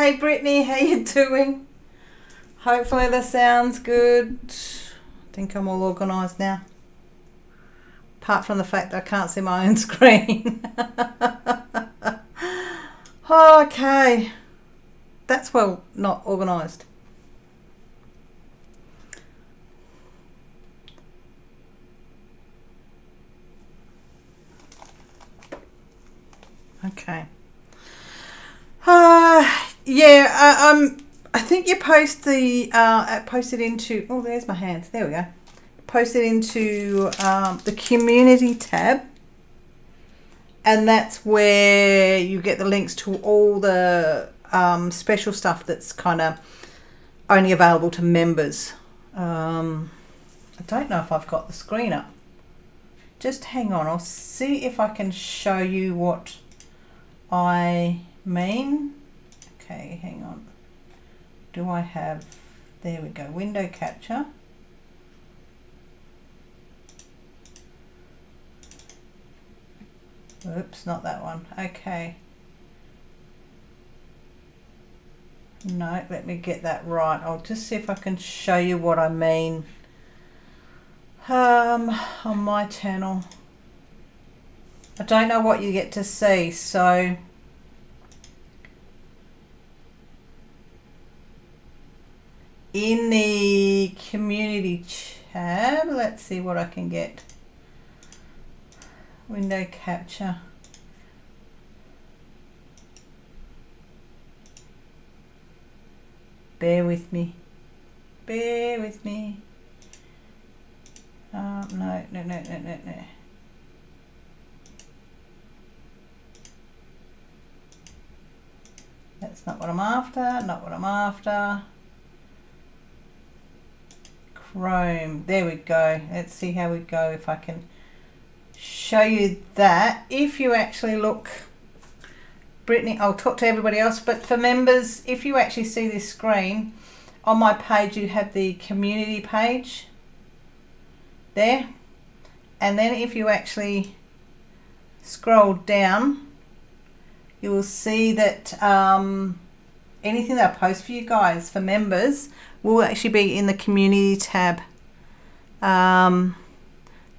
Hey Brittany, how you doing? Hopefully the sound's good. I think I'm all organised now. Apart from the fact that I can't see my own screen. Okay. That's well not organised. Okay. I think you posted into, oh, there's my hands. There we go. Posted into the community tab. And that's where you get the links to all the special stuff that's kind of only available to members. I don't know if I've got the screen up. Just hang on. I'll see if I can show you what I mean. Okay, hang on. Do I have, there we go, window capture. Oops, not that one. Okay. No, let me get that right. I'll just see if I can show you what I mean on my channel. I don't know what you get to see, so in the community tab, let's see what I can get. Window capture. Bear with me. Bear with me. No. That's not what I'm after. Not what I'm after. Chrome. There we go. Let's see how we go if I can show you that. If you actually look, Brittany, I'll talk to everybody else, but for members, if you actually see this screen, on my page you have the community page there, and then if you actually scroll down, you will see that anything that I post for you guys, for members, will actually be in the community tab.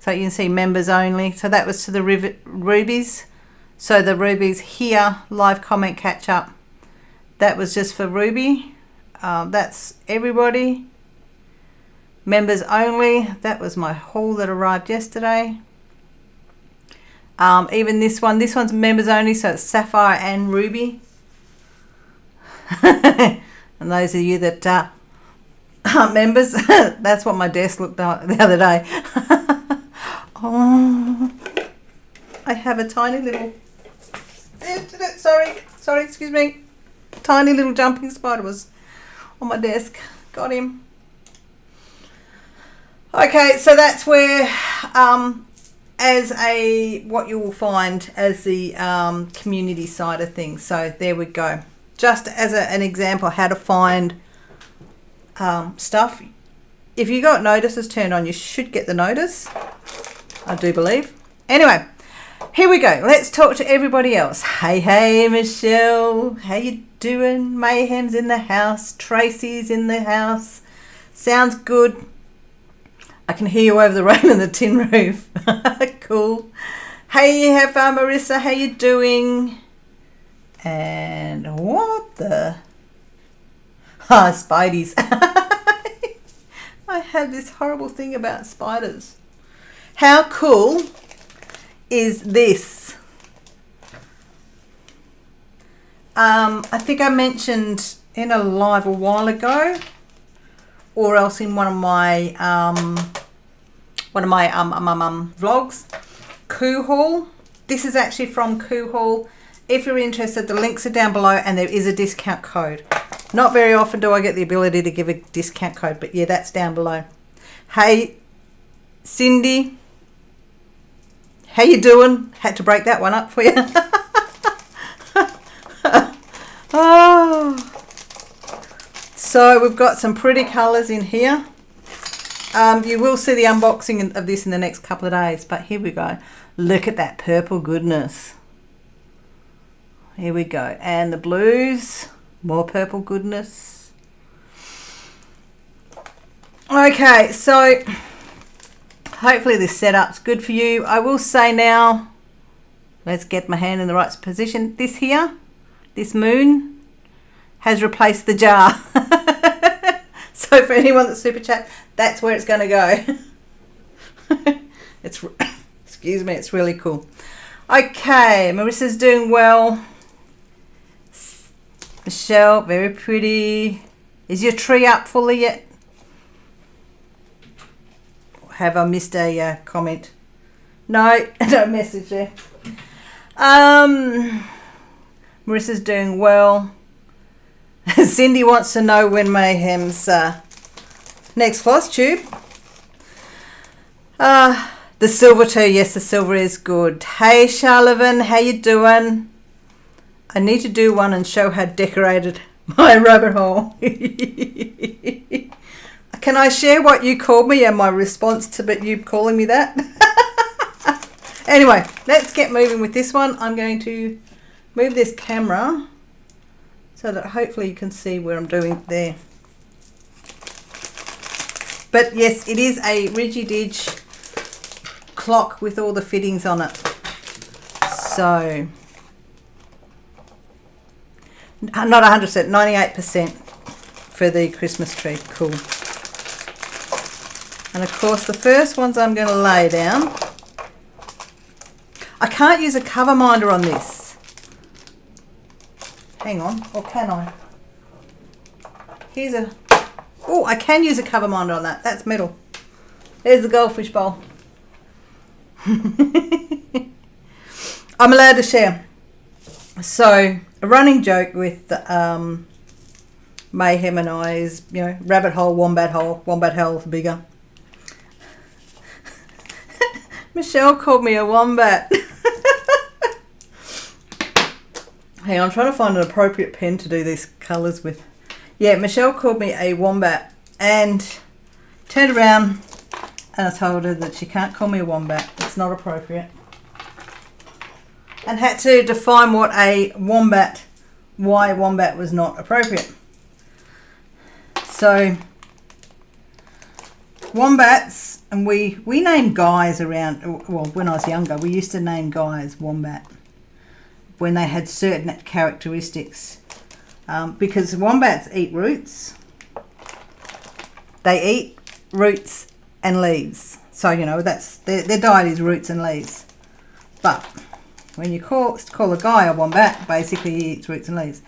So you can see members only. So that was to the rubies. So the rubies here, live comment catch up. That was just for Ruby. That's everybody. Members only. That was my haul that arrived yesterday. Even this one's members only, so it's Sapphire and Ruby. And those of you that aren't members, that's what my desk looked like the other day. Oh, I have a tiny little, sorry, excuse me, tiny little jumping spider was on my desk. Got him. Okay, so that's where, what you will find as the community side of things. So there we go. Just as an example, how to find stuff. If you got notices turned on, you should get the notice, I do believe. Anyway, here we go. Let's talk to everybody else. Hey, Michelle. How you doing? Mayhem's in the house. Tracy's in the house. Sounds good. I can hear you over the rain and the tin roof. Cool. Hey, Marissa. How you doing? And what the? Spideys. I have this horrible thing about spiders. How cool is this? I think I mentioned in a live a while ago, or else in one of my vlogs, Coo Haul. This is actually from Coo Haul. If you're interested, the links are down below, and there is a discount code. Not very often do I get the ability to give a discount code, but yeah, that's down below. Hey, Cindy. How you doing? Had to break that one up for you. Oh. So we've got some pretty colours in here. You will see the unboxing of this in the next couple of days, but here we go. Look at that purple goodness. Here we go. And the blues. More purple goodness. Okay, so hopefully this setup's good for you. I will say now, let's get my hand in the right position. This here, this moon, has replaced the jar. So for anyone that's super chat, that's where it's going to go. It's excuse me, it's really cool. Okay, Marissa's doing well. Michelle, very pretty. Is your tree up fully yet? Have I missed a comment? No, no message there. Marissa's doing well. Cindy wants to know when Mayhem's next floss tube. The silver too. Yes, the silver is good. Hey, Charlevin, how you doing? I need to do one and show how decorated my rabbit hole. Can I share what you called me and my response to you calling me that? Anyway, let's get moving with this one. I'm going to move this camera so that hopefully you can see where I'm doing there. But yes, it is a Rigididge clock with all the fittings on it. So, not 100%, 98% for the Christmas tree. Cool. And of course, the first ones I'm going to lay down. I can't use a cover minder on this. Hang on, or can I? Here's a... Oh, I can use a cover minder on that. That's metal. There's the goldfish bowl. I'm allowed to share. So, a running joke with Mayhem and I is, you know, rabbit hole, wombat hole is bigger. Michelle called me a wombat. Hang on, I'm trying to find an appropriate pen to do these colours with. Yeah, Michelle called me a wombat and turned around and I told her that she can't call me a wombat. It's not appropriate. And had to define what a wombat, why wombat was not appropriate. So, wombats, and we named guys around, well, when I was younger, we used to name guys wombat when they had certain characteristics. Because wombats eat roots. They eat roots and leaves. So, you know, that's their diet is roots and leaves. But when you call a guy a wombat, basically he eats roots and leaves.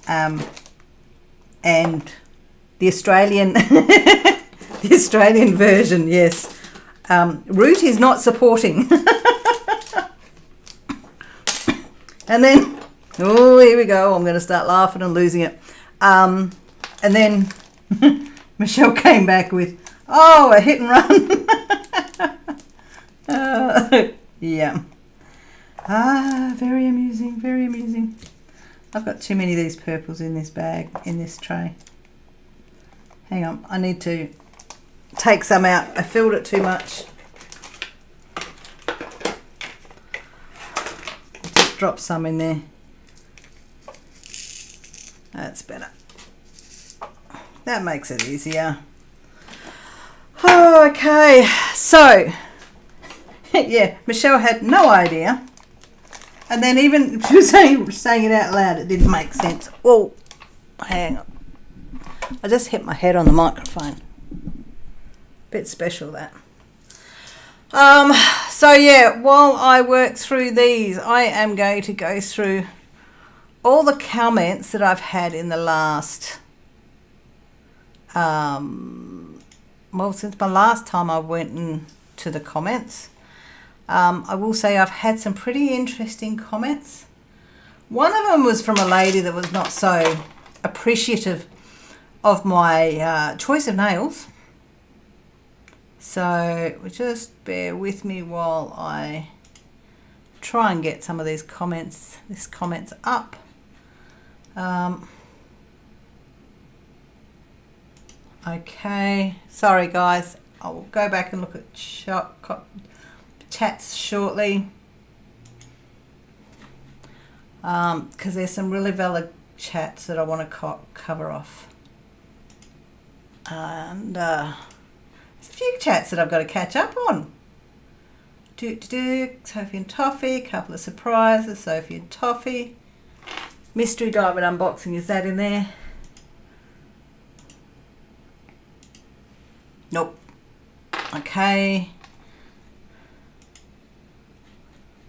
And the Australian the Australian version, yes. Root is not supporting. And then, oh, here we go. I'm going to start laughing and losing it. And then Michelle came back with, oh, a hit and run. Yeah. Very amusing, very amusing. I've got too many of these purples in this bag, in this tray. Hang on, I need to take some out. I filled it too much. Just drop some in there. That's better. That makes it easier. Oh, okay, so yeah, Michelle had no idea, and then even she was saying it out loud, it didn't make sense. Oh, hang on, I just hit my head on the microphone. Bit special that. So yeah, while I work through these, I am going to go through all the comments that I've had in the last well, since my last time I went into the comments. I will say I've had some pretty interesting comments. One of them was from a lady that was not so appreciative of my choice of nails. So just bear with me while I try and get some of these comments up. Okay, sorry guys, I'll go back and look at chats shortly, because there's some really valid chats that I want to cover off. And there's a few chats that I've got to catch up on. Sophie and Toffee, couple of surprises, Sophie and Toffee. Mystery diamond unboxing, is that in there? Nope. Okay.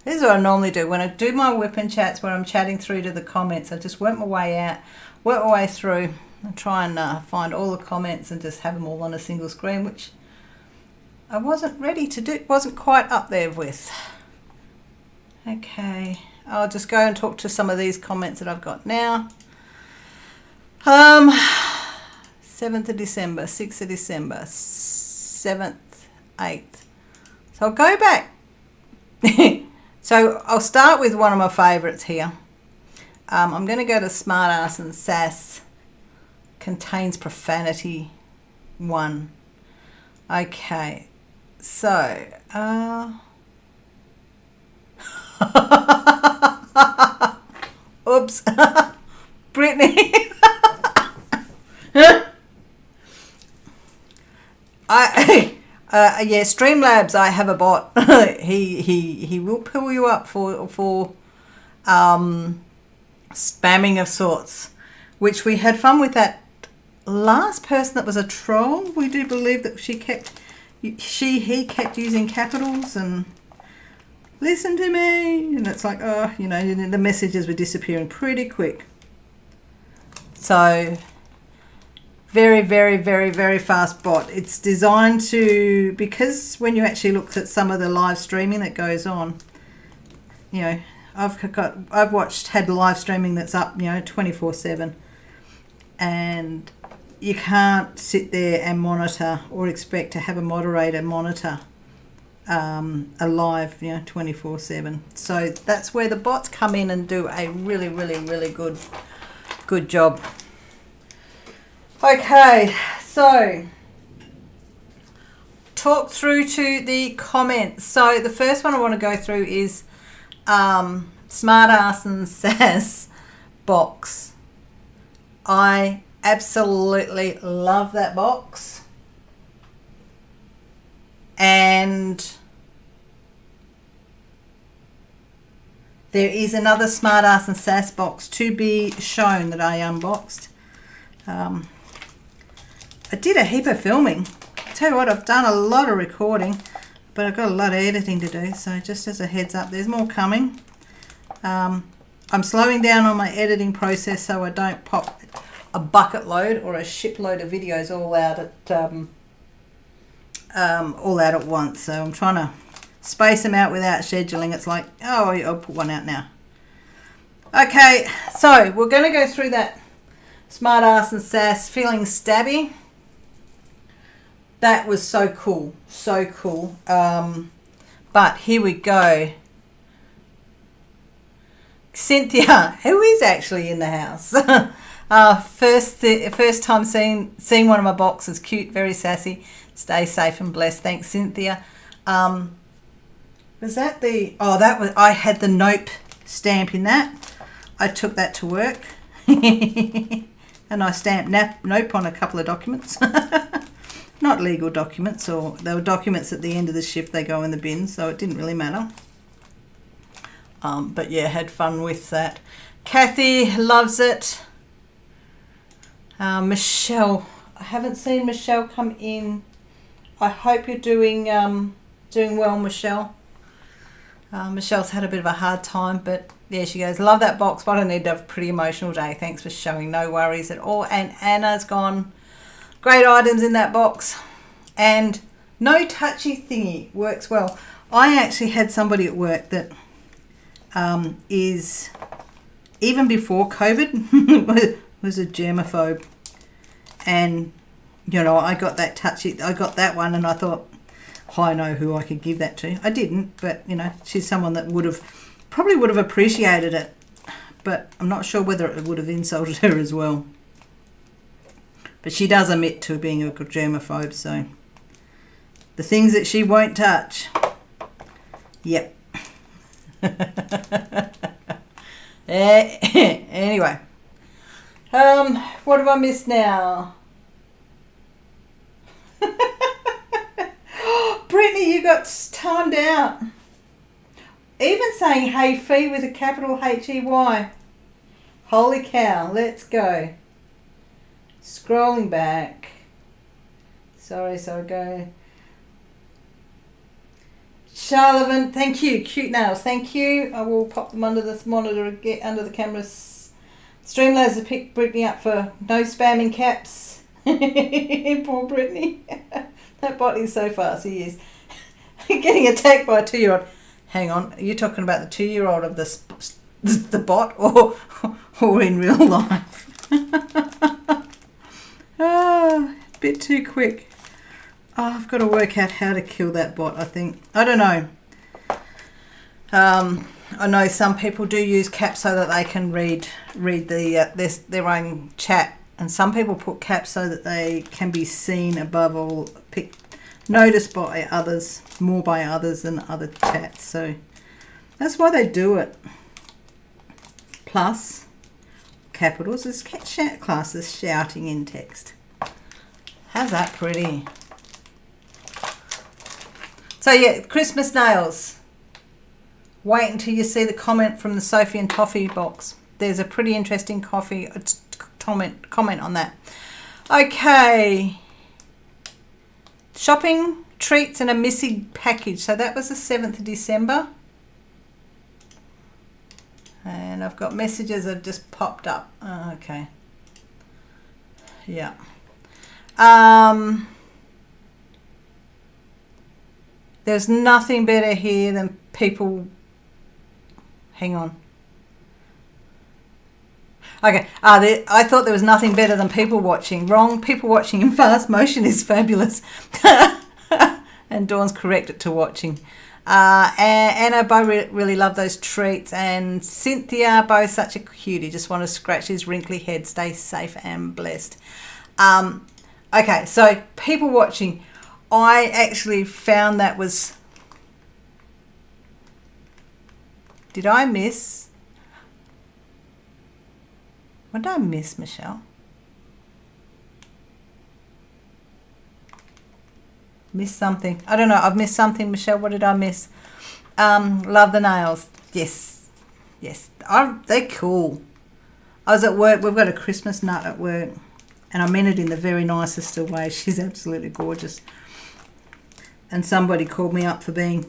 This is what I normally do. When I do my whipping chats, when I'm chatting through to the comments, I just work my way out, work my way through, and try and find all the comments and just have them all on a single screen, which I wasn't ready to do, wasn't quite up there with. Okay, I'll just go and talk to some of these comments that I've got now. 7th of December, 6th of December, 7th, 8th. So I'll go back. So I'll start with one of my favourites here. I'm going to go to Smartass and Sass. Contains profanity 1. Okay, so oops, Brittany. Yeah, Streamlabs. I have a bot. he will pull you up for spamming of sorts, which we had fun with that last person that was a troll. We do believe that he kept using capitals and listen to me, and it's like, oh, you know, the messages were disappearing pretty quick. So very, very, very, very fast bot. It's designed to, because when you actually look at some of the live streaming that goes on, you know, I've had live streaming that's up, you know, 24/7, and you can't sit there and monitor or expect to have a moderator monitor a live, you know, 24/7. So that's where the bots come in and do a really, really, really good job. Okay, so talk through to the comments. So the first one I want to go through is Smartass and Sass box. I absolutely love that box. And there is another Smartass and Sass box to be shown that I unboxed. I did a heap of filming. Tell you what, I've done a lot of recording, but I've got a lot of editing to do, so just as a heads up, there's more coming. I'm slowing down on my editing process so I don't pop a bucket load or a shipload of videos all out at once. So I'm trying to space them out without scheduling. It's like, oh, I'll put one out now. Okay, so we're going to go through that Smartass and Sass feeling stabby. That was so cool, so cool. But here we go. Cynthia, who is actually in the house. First time seeing one of my boxes. Cute, very sassy. Stay safe and blessed. Thanks, Cynthia. Was that the... Oh, that was... I had the Nope stamp in that. I took that to work. And I stamped Nope on a couple of documents. Not legal documents, or they were documents at the end of the shift. They go in the bin, so it didn't really matter. But yeah, had fun with that. Kathy loves it. Michelle, I haven't seen Michelle come in. I hope you're doing well, Michelle. Michelle's had a bit of a hard time, but yeah, she goes, love that box, but I need to have a pretty emotional day. Thanks for showing. No worries at all. And Anna's gone, great items in that box. And no touchy thingy works well. I actually had somebody at work that is, even before COVID, was a germaphobe. And, you know, I got that one and I thought, I know who I could give that to. I didn't, but, you know, she's someone that probably would have appreciated it, but I'm not sure whether it would have insulted her as well. But she does admit to being a germaphobe, so the things that she won't touch. Yep. Anyway, What have I missed now? Brittany, you got timed out. Even saying hey fee with a capital H-E-Y. Holy cow, let's go. Scrolling back. Sorry, go. Charlevin, thank you. Cute nails, thank you. I will pop them under this monitor, get under the camera. Streamlabs have picked Brittany up for no spamming caps. Poor Brittany. That bot is so fast, he is. Getting attacked by a 2-year-old. Hang on, are you talking about the 2-year-old of the bot or in real life? A bit too quick. Oh, I've got to work out how to kill that bot, I think. I don't know. I know some people do use caps so that they can read their own chat, and some people put caps so that they can be seen above all, noticed by others, more by others than other chats. So that's why they do it. Plus, capitals is classes shouting in text. How's that pretty? So yeah, Christmas nails. Wait until you see the comment from the Sophie and Toffee box. There's a pretty interesting comment on that. Okay. Shopping, treats and a missing package. So that was the 7th of December. And I've got messages that have just popped up. Oh, okay. Yeah. There's nothing better here than people... Hang on. Okay. I thought there was nothing better than people watching. Wrong. People watching in fast motion is fabulous. And Dawn's corrected to watching. And Anna both really love those treats. And Cynthia, both such a cutie. Just want to scratch his wrinkly head. Stay safe and blessed. Okay. So people watching. I actually found that was... Did I miss? What did I miss, Michelle? Missed something. I don't know. I've missed something, Michelle. What did I miss? Love the nails. Yes. Yes. They're cool. I was at work. We've got a Christmas nut at work. And I mean it in the very nicest of ways. She's absolutely gorgeous. And somebody called me up for being...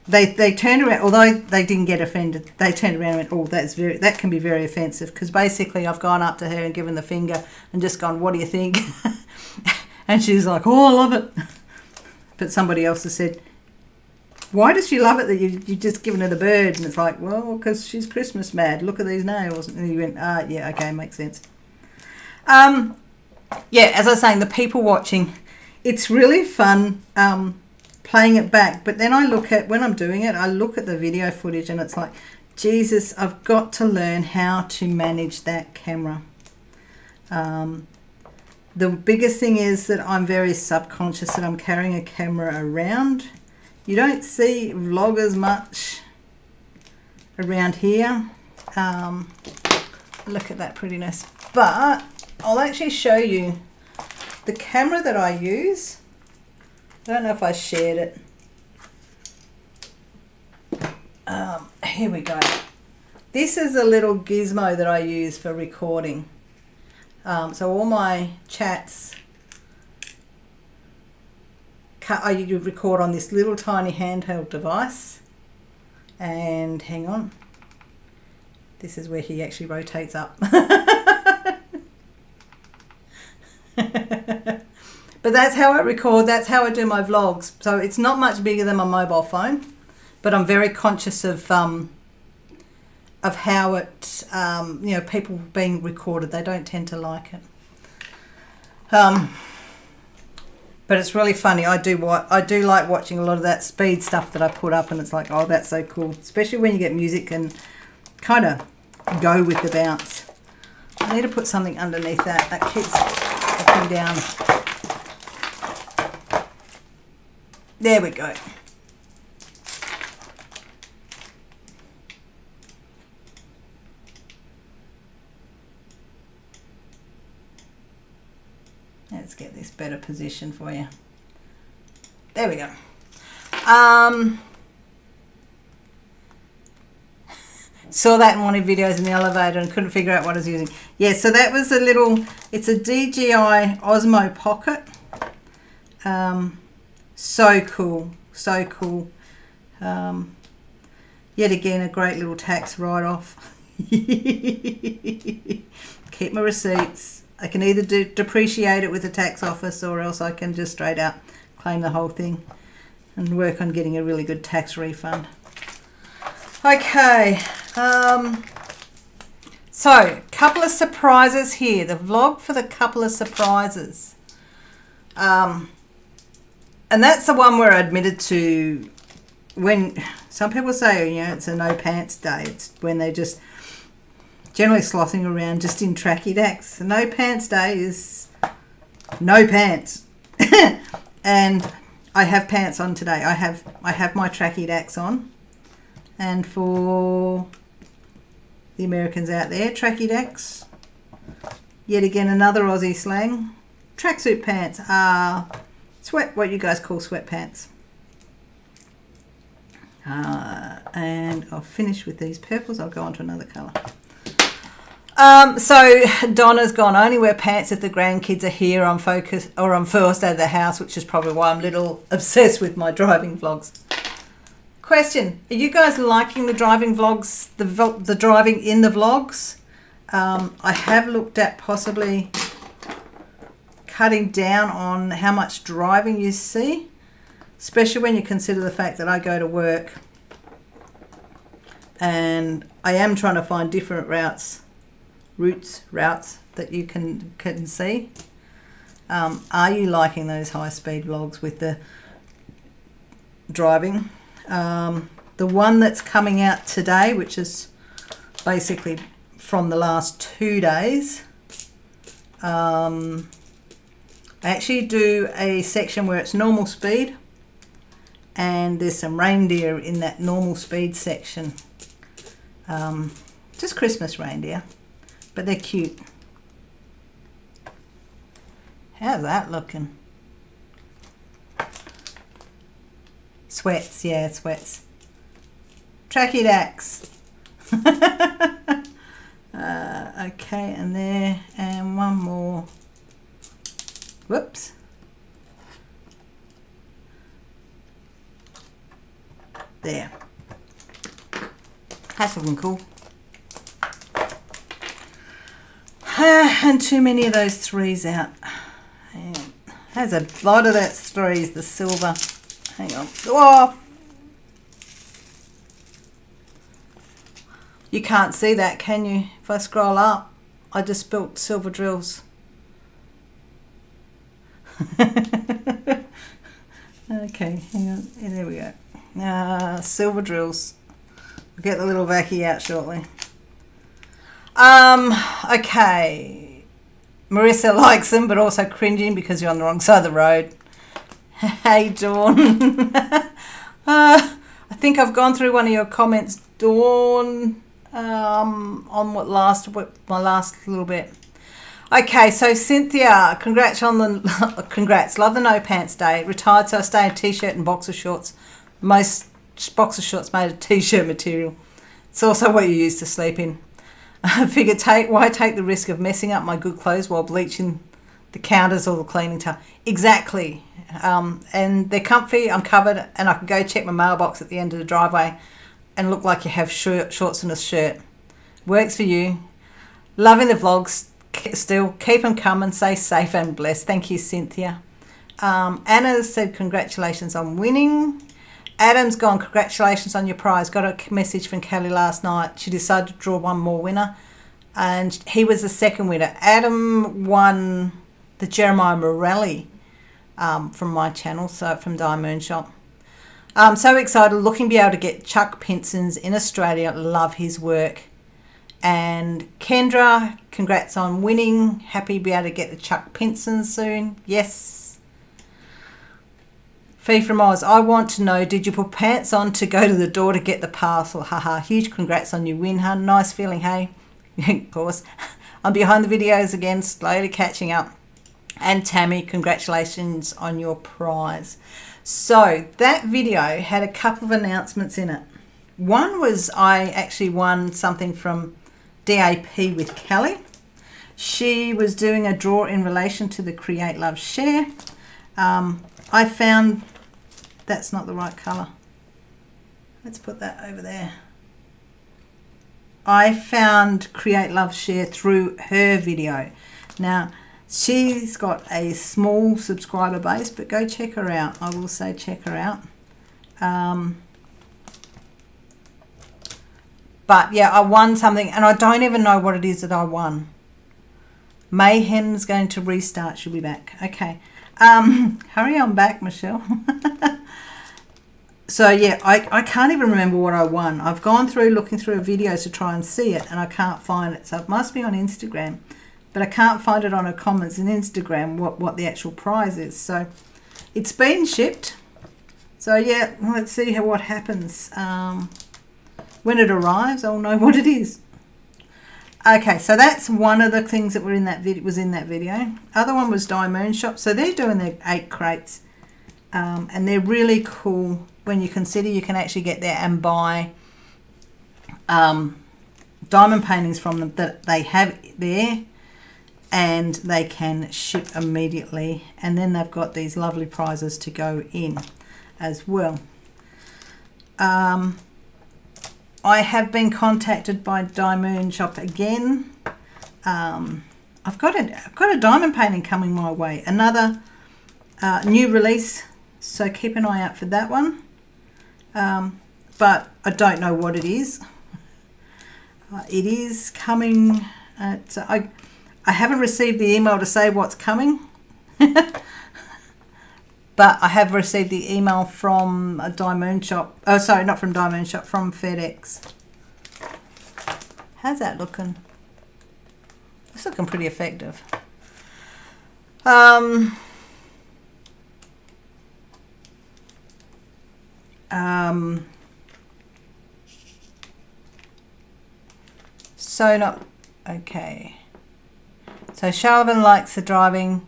They turned around, although they didn't get offended, they turned around and went, oh, that can be very offensive, because basically I've gone up to her and given the finger and just gone, what do you think? And she's like, oh, I love it. But somebody else has said, why does she love it that you just given her the bird? And it's like, well, because she's Christmas mad. Look at these nails. And he went, yeah, okay, makes sense. Yeah, as I was saying, the people watching, it's really fun playing it back, but then when I'm doing it, I look at the video footage and it's like, Jesus, I've got to learn how to manage that camera. The biggest thing is that I'm very subconscious that I'm carrying a camera around. You don't see vloggers much around here. Look at that prettiness. But I'll actually show you the camera that I use. I don't know if I shared it. Here we go. This is a little gizmo that I use for recording. So all my chats, I record on this little tiny handheld device. And hang on. This is where he actually rotates up. But that's how I record, that's how I do my vlogs. So it's not much bigger than my mobile phone, but I'm very conscious of how it, people being recorded. They don't tend to like it. But it's really funny. I do like watching a lot of that speed stuff that I put up, and it's like, oh, that's so cool. Especially when you get music and kind of go with the bounce. I need to put something underneath that. That keeps looking down. There we go. Let's get this better position for you. There we go. Saw that in one of the videos in the elevator and couldn't figure out what I was using. Yeah, so that was a little, it's a DJI Osmo Pocket. So cool, so cool. Yet again, a great little tax write-off. Keep my receipts. I can either depreciate it with the tax office, or else I can just straight out claim the whole thing and work on getting a really good tax refund. Okay, so couple of surprises here. The vlog for the couple of surprises. And that's the one where I admitted to, when some people say, you know, it's a no pants day. It's when they just generally sloshing around just in tracky dacks. The no pants day is no pants. And I have pants on today. I have my tracky dacks on. And for the Americans out there, tracky dacks, yet again another Aussie slang. Tracksuit pants are what you guys call sweatpants. And I'll finish with these purples. I'll go on to another colour. So Donna's gone, I only wear pants if the grandkids are here on focus or on first day of the house, which is probably why I'm a little obsessed with my driving vlogs. Question, are you guys liking the driving vlogs, the driving in the vlogs? I have looked at possibly cutting down on how much driving you see, especially when you consider the fact that I go to work and I am trying to find different routes that you can see. Are you liking those high-speed vlogs with the driving? The one that's coming out today, which is basically from the last 2 days, I actually do a section where it's normal speed and there's some reindeer in that normal speed section. Just Christmas reindeer, but they're cute. How's that looking? Sweats, yeah, sweats. Tracky dacks. Okay, and there, and one more. Whoops. There. That's looking cool. And too many of those threes out. There's a lot of that threes, the silver. Hang on. Oh! You can't see that, can you? If I scroll up, I just built silver drills. Okay, hang on. Yeah, there we go. Silver drills. I'll get the little vacuum out shortly. Okay. Marissa likes them, but also cringing because you're on the wrong side of the road. Hey, Dawn. I think I've gone through one of your comments, Dawn, on my last little bit. Okay, so Cynthia, congrats. Love the no pants day. Retired, so I stay in t-shirt and boxer shorts. Most boxer shorts made of t-shirt material. It's also what you use to sleep in. I figure why take the risk of messing up my good clothes while bleaching the counters or the cleaning towel? Exactly. And they're comfy, I'm covered, and I can go check my mailbox at the end of the driveway and look like you have shorts and a shirt. Works for you. Loving the vlogs still. Keep them coming. Stay safe and blessed. Thank you, Cynthia. Anna said congratulations on winning. Adam's gone, congratulations on your prize. Got a message from Kelly last night. She decided to draw one more winner, and he was the second winner. Adam won the Jeremiah Morelli from my channel, so from DIYMoon Shop. I'm so excited, looking to be able to get Chuck Pinson's in Australia. Love his work. And Kendra, congrats on winning. Happy to be able to get the Chuck Pinson soon. Yes. Fee from Oz, I want to know, did you put pants on to go to the door to get the parcel? Haha, huge congrats on your win, hun. Nice feeling, hey? Of course. I'm behind the videos again, slowly catching up. And Tammy, congratulations on your prize. So that video had a couple of announcements in it. One was I actually won something from DAP with Kelly. She was doing a draw in relation to the Create, Love, Share. I found that's not the right colour. Let's put that over there. I found Create, Love, Share through her video. Now, she's got a small subscriber base, but go check her out. I will say check her out. But yeah, I won something, and I don't even know what it is that I won. Mayhem's going to restart. She'll be back. Okay. Hurry on back, Michelle. So yeah, I can't even remember what I won. I've gone through looking through a video to try and see it, and I can't find it. So it must be on Instagram, but I can't find it on her comments in Instagram what the actual prize is. So it's been shipped. So yeah, let's see what happens. When it arrives, I'll know what it is. Okay, so that's one of the things that were in that video. Other one was DIYMoon Shop. So they're doing their 8 crates, and they're really cool when you consider you can actually get there and buy diamond paintings from them that they have there, and they can ship immediately. And then they've got these lovely prizes to go in as well. I have been contacted by DIYMoon Shop again. I've got a diamond painting coming my way, another new release, so keep an eye out for that one. But I don't know what it is. It is coming at, I haven't received the email to say what's coming. But I have received the email from a DIYMoon Shop. Oh, sorry, not from DIYMoon Shop, from FedEx. How's that looking? It's looking pretty effective. So not okay. So Shalvin likes the driving.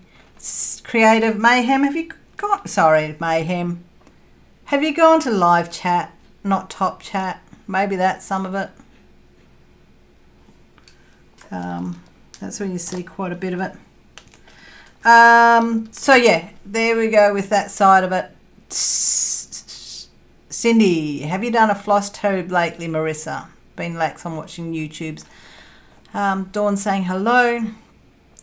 Creative Mayhem, have you got, sorry Mayhem, have you gone to live chat, not top chat? Maybe that's some of it. That's where you see quite a bit of it. So yeah, there we go with that side of it. Cindy, have you done a floss toad lately, Marissa? Been lax on watching YouTubes. Dawn saying hello.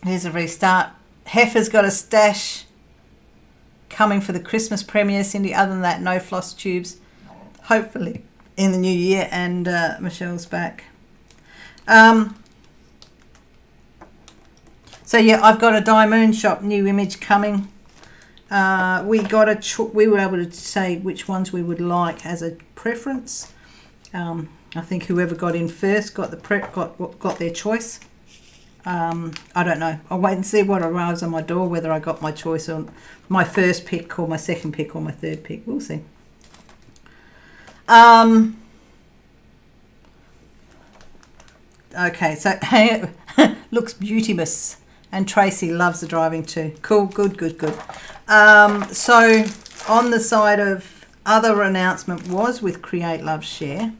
Here's a restart. Heifer's got a stash coming for the Christmas premiere, Cindy. Other than that, no floss tubes. Hopefully in the new year. And Michelle's back. So yeah, I've got a DIYMoon Shop new image coming. We were able to say which ones we would like as a preference. I think whoever got in first got their choice. I don't know. I'll wait and see what arrives on my door, whether I got my choice on my first pick or my second pick or my third pick. We'll see. Okay, so looks beauteous. And Tracy loves the driving too. Cool, good. So on the side of other announcement was with Create, Love, Share.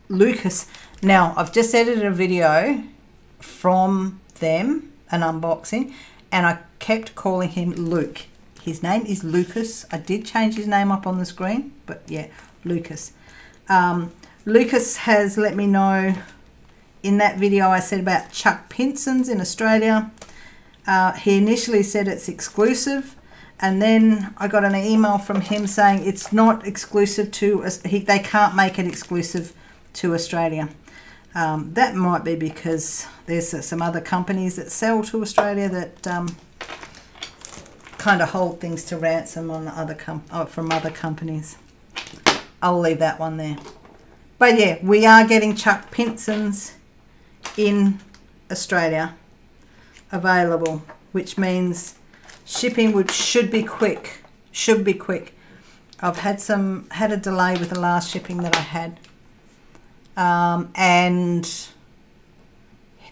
Lucas. Now, I've just edited a video from them, an unboxing, and I kept calling him Luke. His name is Lucas. I did change his name up on the screen, but yeah, Lucas. Lucas has let me know in that video I said about Chuck Pinson's in Australia. He initially said it's exclusive, and then I got an email from him saying it's not exclusive to us. They can't make it exclusive to Australia. That might be because there's some other companies that sell to Australia that kind of hold things to ransom on from other companies. I'll leave that one there. But yeah, we are getting Chuck Pinson's in Australia available, which means shipping should be quick. I've had a delay with the last shipping that I had, and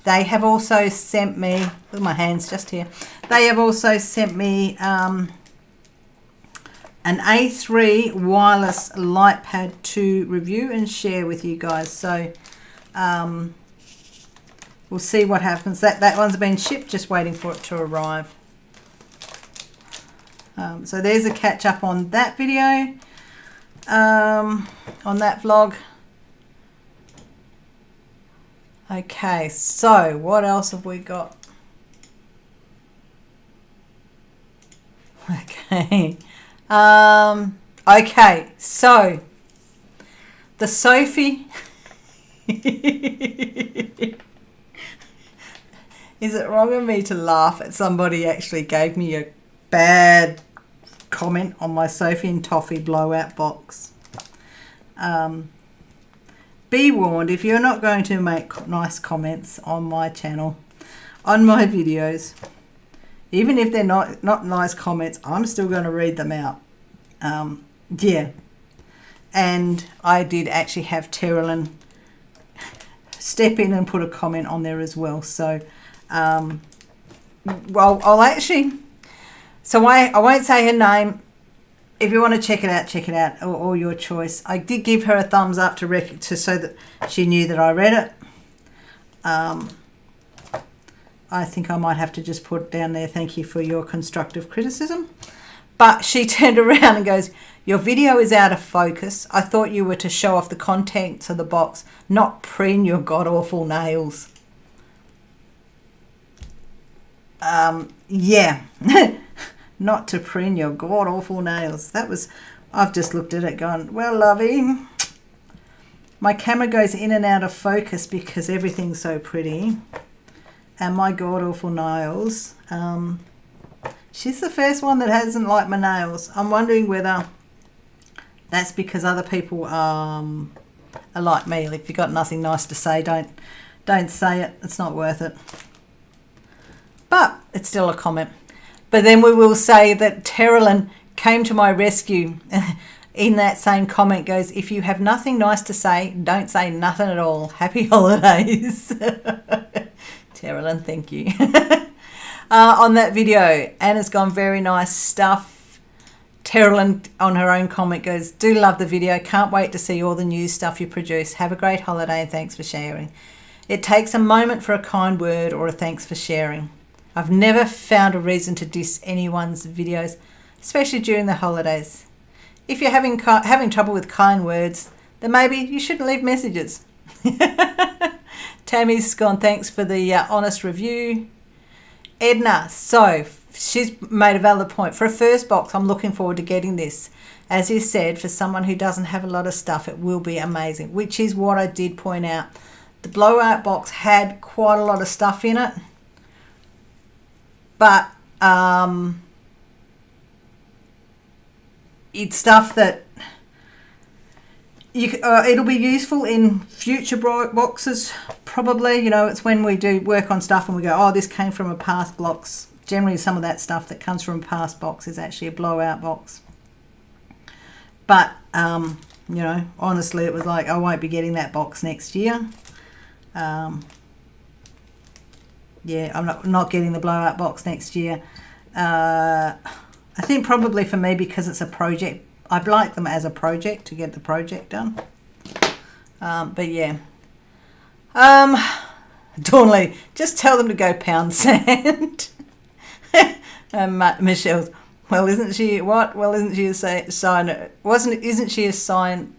they have also sent me, look at my hands just here, they have also sent me an A3 wireless light pad to review and share with you guys. So we'll see what happens. That one's been shipped, just waiting for it to arrive. So there's a catch up on that video, on that vlog. Okay, so what else have we got? Okay. Okay, so the Sophie is it wrong of me to laugh at somebody actually gave me a bad comment on my Sophie and Toffee blowout box? Be warned, if you're not going to make nice comments on my channel, on my videos, even if they're not nice comments, I'm still going to read them out. Yeah. And I did actually have Terrelyn step in and put a comment on there as well. So, well, I'll actually, so I won't say her name. If you want to check it out, or your choice. I did give her a thumbs up to so that she knew that I read it. I think I might have to just put down there, thank you for your constructive criticism. But she turned around and goes, your video is out of focus. I thought you were to show off the contents of the box, not preen your god-awful nails. Yeah. Not to preen your god-awful nails. That was, I've just looked at it going, well, lovey, my camera goes in and out of focus because everything's so pretty. And my god-awful nails. She's the first one that hasn't liked my nails. I'm wondering whether that's because other people are like me. If you've got nothing nice to say, don't say it. It's not worth it. But it's still a comment. But then we will say that Terrelyn came to my rescue in that same comment, goes, if you have nothing nice to say, don't say nothing at all. Happy holidays. Terrelyn, thank you. On that video, Anna's gone, very nice stuff. Terrelyn on her own comment goes, do love the video. Can't wait to see all the new stuff you produce. Have a great holiday and thanks for sharing. It takes a moment for a kind word or a thanks for sharing. I've never found a reason to diss anyone's videos, especially during the holidays. If you're having trouble with kind words, then maybe you shouldn't leave messages. Tammy's gone, thanks for the honest review. Edna, so she's made a valid point. For a first box, I'm looking forward to getting this. As you said, for someone who doesn't have a lot of stuff, it will be amazing, which is what I did point out. The blowout box had quite a lot of stuff in it. But it's stuff that it'll be useful in future boxes, probably. You know, it's when we do work on stuff and we go, oh, this came from a past box. Generally, some of that stuff that comes from a past box is actually a blowout box. But, you know, honestly, it was like, I won't be getting that box next year. Yeah, I'm not getting the blowout box next year. I think probably for me, because it's a project, I'd like them as a project to get the project done. But yeah. Dawnley, just tell them to go pound sand. Michelle's, well, isn't she what? Well, isn't she a sign? Isn't she a sign?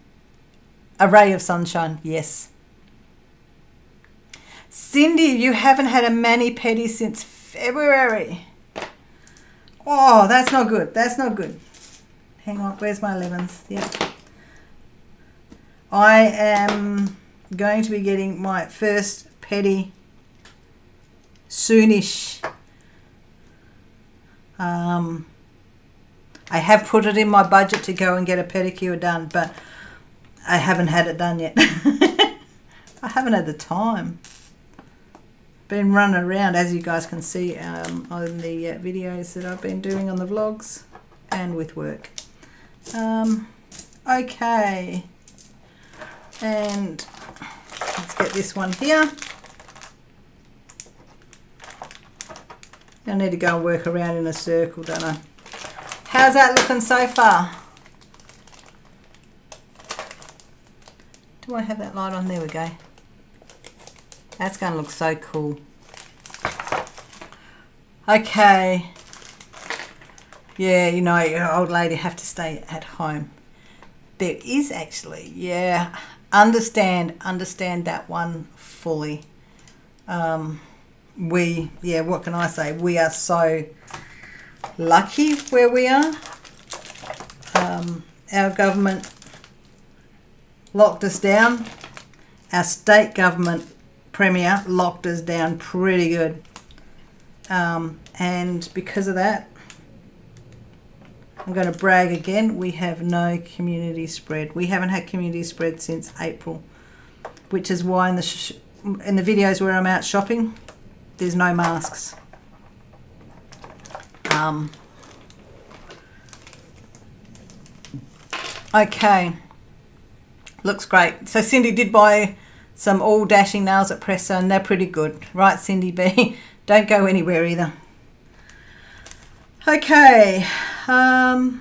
A ray of sunshine? Yes. Cindy, you haven't had a mani-pedi since February. Oh, that's not good. That's not good. Hang on, where's my lemons? Yeah. I am going to be getting my first pedi soonish. I have put it in my budget to go and get a pedicure done, but I haven't had it done yet. I haven't had the time. Been running around, as you guys can see on the videos that I've been doing on the vlogs and with work. Okay, and let's get this one here. I need to go and work around in a circle, don't I? How's that looking so far? Do I have that light on? There we go. That's going to look so cool. Okay. Yeah, you know, your old lady have to stay at home. There is actually, yeah, understand that one fully. What can I say? We are so lucky where we are. Our government locked us down. Our state government premier locked us down pretty good. And because of that, I'm going to brag again, we have no community spread. We haven't had community spread since April, which is why in the videos where I'm out shopping, there's no masks. Okay, looks great. So Cindy did buy some all dashing nails at Presto, and they're pretty good. Right, Cindy B? Don't go anywhere either. Okay, I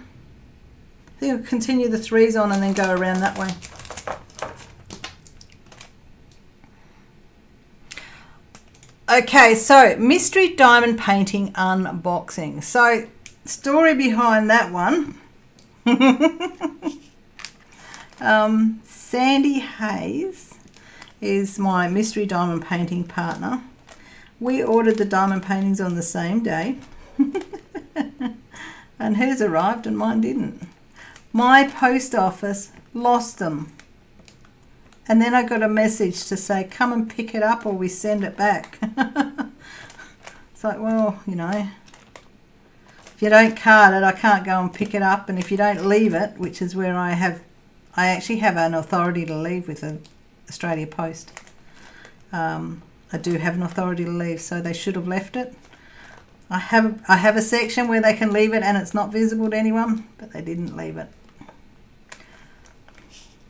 think I'll continue the threes on and then go around that way. Okay, so mystery diamond painting unboxing. So story behind that one. Sandy Hayes is my mystery diamond painting partner. We ordered the diamond paintings on the same day. And hers arrived and mine didn't. My post office lost them. And then I got a message to say, come and pick it up or we send it back. It's like, well, you know, if you don't card it, I can't go and pick it up. And if you don't leave it, which is where I actually have an authority to leave with the Australia Post. I do have an authority to leave, so they should have left it. I have a section where they can leave it and it's not visible to anyone, but they didn't leave it.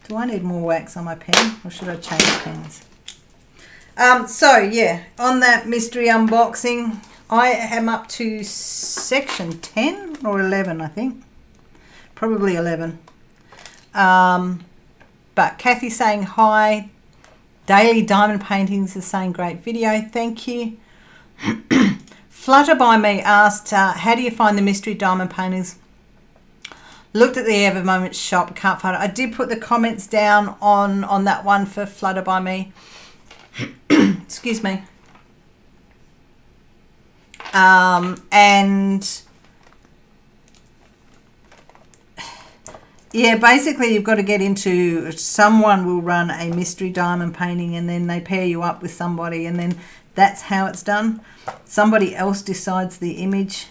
Do I need more wax on my pen, or should I change pens? So yeah, on that mystery unboxing, I am up to section 10 or 11, I think. Probably 11. But Kathy's saying hi. Daily Diamond Paintings is saying great video. Thank you. Flutter by Me asked, how do you find the mystery diamond paintings? Looked at the DIYMoon Shop, can't find it. I did put the comments down on that one for Flutter by Me. Excuse me. And yeah, basically you've got to get into, someone will run a mystery diamond painting and then they pair you up with somebody and then that's how it's done. Somebody else decides the image.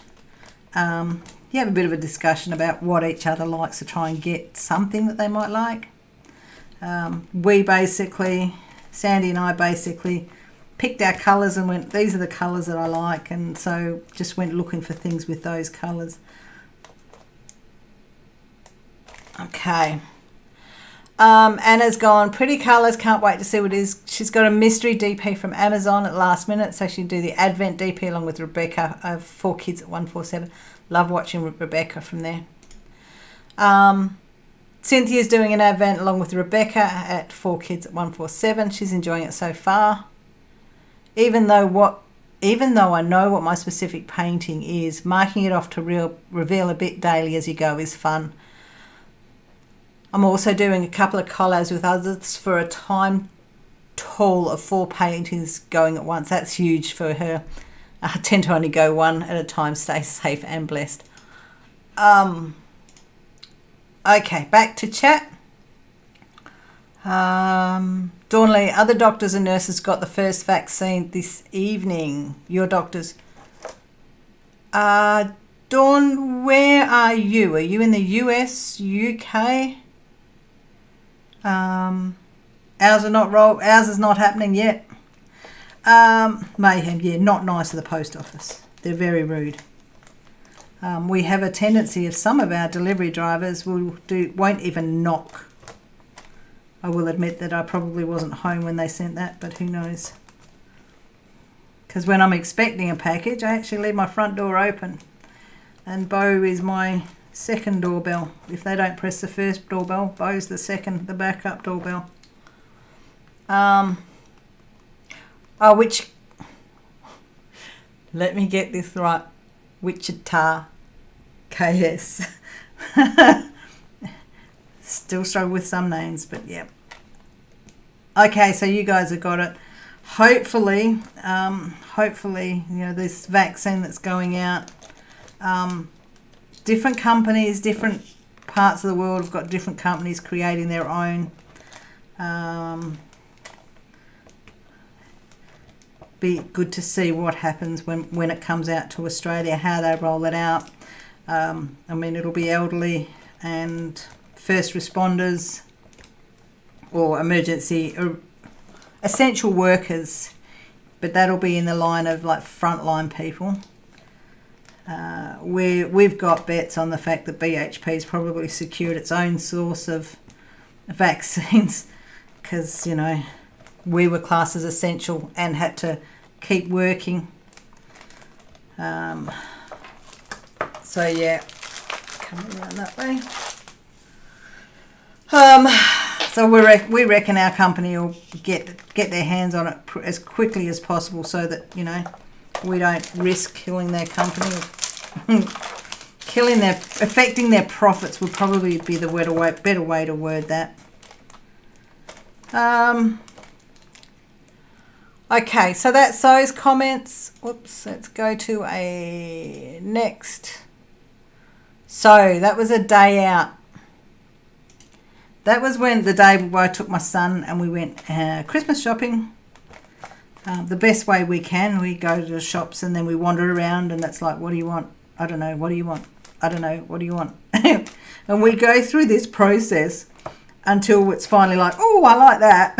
You have a bit of a discussion about what each other likes to try and get something that they might like. We basically, Sandy and I basically picked our colours and went, these are the colours that I like, and so just went looking for things with those colours. Okay. Anna's gone, pretty colours, can't wait to see what it is. She's got a mystery DP from Amazon at last minute, so she'll do the Advent DP along with Rebecca of 4 Kids at 147. Love watching Rebecca from there. Cynthia's doing an Advent along with Rebecca at 4 Kids at 147. She's enjoying it so far. Even though I know what my specific painting is, marking it off to reveal a bit daily as you go is fun. I'm also doing a couple of collabs with others for a time total of 4 paintings going at once. That's huge for her. I tend to only go one at a time. Stay safe and blessed. Okay, back to chat. Dawn Lee, other doctors and nurses got the first vaccine this evening. Your doctors. Dawn, where are you? Are you in the US, UK? Ours is not happening yet. Mayhem, yeah, not nice of the post office. They're very rude. We have a tendency of some of our delivery drivers won't even knock. I will admit that I probably wasn't home when they sent that, but who knows? Because when I'm expecting a package, I actually leave my front door open. And Bo is my second doorbell. If they don't press the first doorbell, Bo's the second, the backup doorbell. Which, let me get this right, Wichita, KS. Still struggle with some names, but yeah. Okay, so you guys have got it. Hopefully, you know, this vaccine that's going out, different companies, different parts of the world have got different companies creating their own. Be good to see what happens when it comes out to Australia, how they roll it out. I mean, it'll be elderly and first responders or emergency or essential workers, but that'll be in the line of like frontline people. We've got bets on the fact that BHP's probably secured its own source of vaccines because, you know, we were classed as essential and had to keep working. So yeah, coming around that way. So we reckon our company will get their hands on it as quickly as possible, so that, you know, we don't risk killing their company. Affecting their profits would probably be the better way to word that. Okay, so that's those comments. Whoops, let's go to a next. So that was a day out. That was when the day where I took my son and we went Christmas shopping. The best way we can. We go to the shops and then we wander around, and that's like, what do you want? I don't know. What do you want? I don't know. What do you want? And we go through this process until it's finally like, oh, I like that.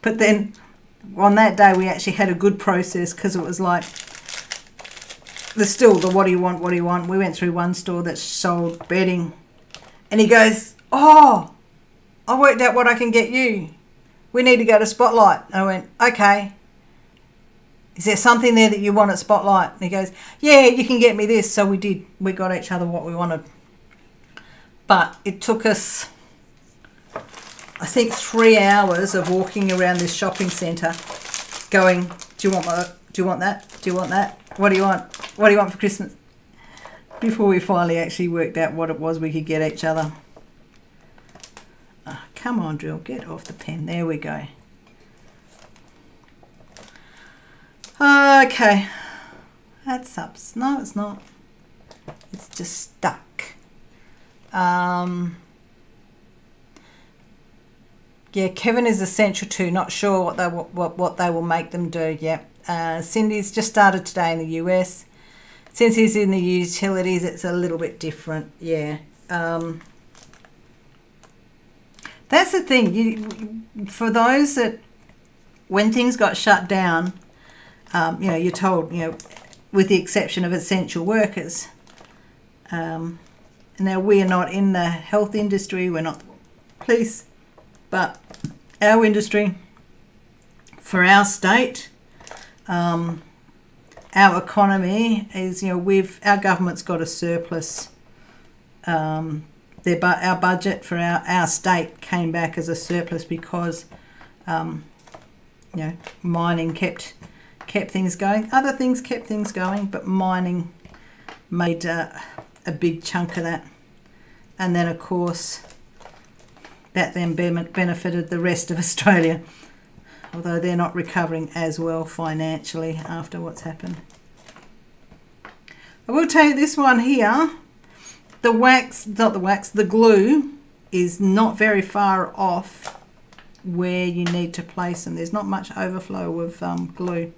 But then on that day we actually had a good process, because it was like the what do you want, what do you want. We went through one store that sold bedding, and he goes, oh, I worked out what I can get you. We need to go to Spotlight. And I went, okay. Is there something there that you want at Spotlight? And he goes, yeah, you can get me this. So we did. We got each other what we wanted. But it took us, I think, 3 hours of walking around this shopping centre going, do you want that? Do you want that? What do you want? What do you want for Christmas? Before we finally actually worked out what it was we could get each other. Oh, come on, Drill, get off the pen. There we go. Okay. That's up. No, it's not. It's just stuck. Yeah, Kevin is essential too. Not sure what they will make them do yet. Cindy's just started today in the US. Since he's in the utilities, it's a little bit different. Yeah. That's the thing. For those that, when things got shut down, you know, you're told, you know, with the exception of essential workers. Now, we are not in the health industry. We're not the police. But our industry, for our state, our economy is, you know, our government's got a surplus. Our budget for our state came back as a surplus because, you know, mining kept things going. Other things kept things going, but mining made a big chunk of that. And then, of course, that then benefited the rest of Australia, although they're not recovering as well financially after what's happened. I will tell you this one here, the glue is not very far off where you need to place them. There's not much overflow of glue.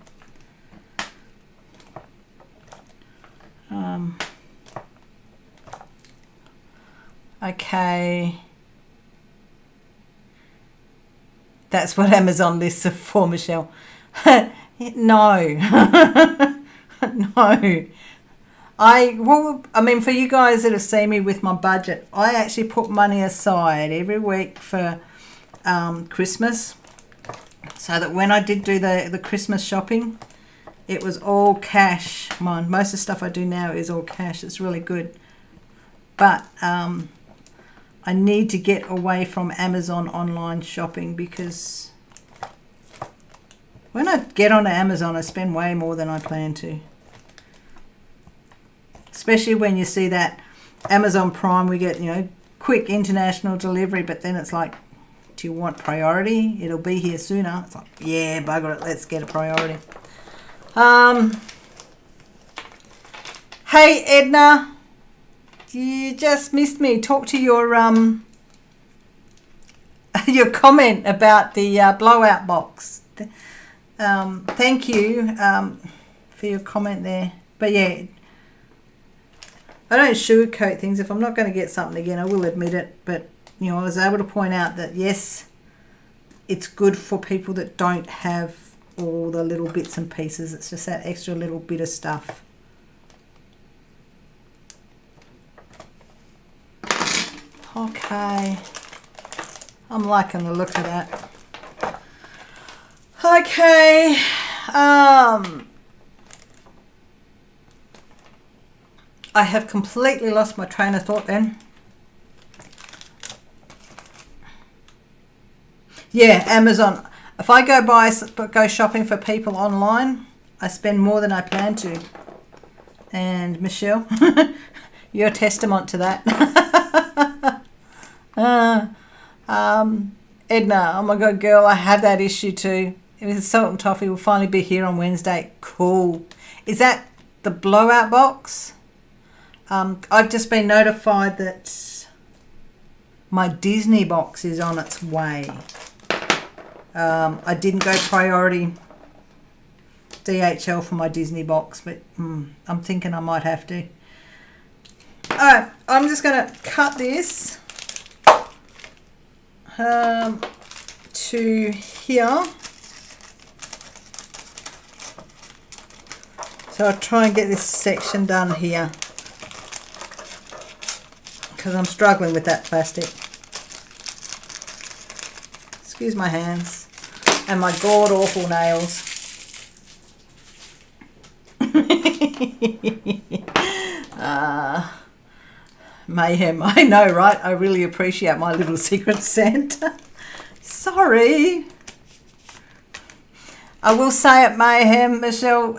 Okay. That's what Amazon lists are for, Michelle. No. No. I mean, for you guys that have seen me with my budget, I actually put money aside every week for Christmas. so that when I did do the Christmas shopping, it was all cash. Most of the stuff I do now is all cash. It's really good. But I need to get away from Amazon online shopping, because when I get onto Amazon, I spend way more than I plan to. Especially when you see that Amazon Prime, we get, quick international delivery, but then it's like, do you want priority? It'll be here sooner. It's like, yeah, bugger it, let's get a priority. Hey Edna, you just missed me. Talk to your your comment about the blowout box. Thank you for your comment there. But yeah, I don't sugarcoat things. If I'm not going to get something again, I will admit it. But I was able to point out that yes, it's good for people that don't have all the little bits and pieces. It's just that extra little bit of stuff. Okay, I'm liking the look of that. Okay, I have completely lost my train of thought then. Yeah, Amazon. If I go shopping for people online, I spend more than I plan to. And Michelle, you're a testament to that. Edna, oh my God, girl, I have that issue too. The salt and toffee will finally be here on Wednesday. Cool. Is that the blowout box? I've just been notified that my Disney box is on its way. I didn't go priority DHL for my Disney box, but I'm thinking I might have to. Alright, I'm just going to cut this to here. So I'll try and get this section done here, because I'm struggling with that plastic. Excuse my hands and my god-awful nails. Mayhem, I know, right? I really appreciate my little secret Santa. Sorry. I will say it, Mayhem, Michelle,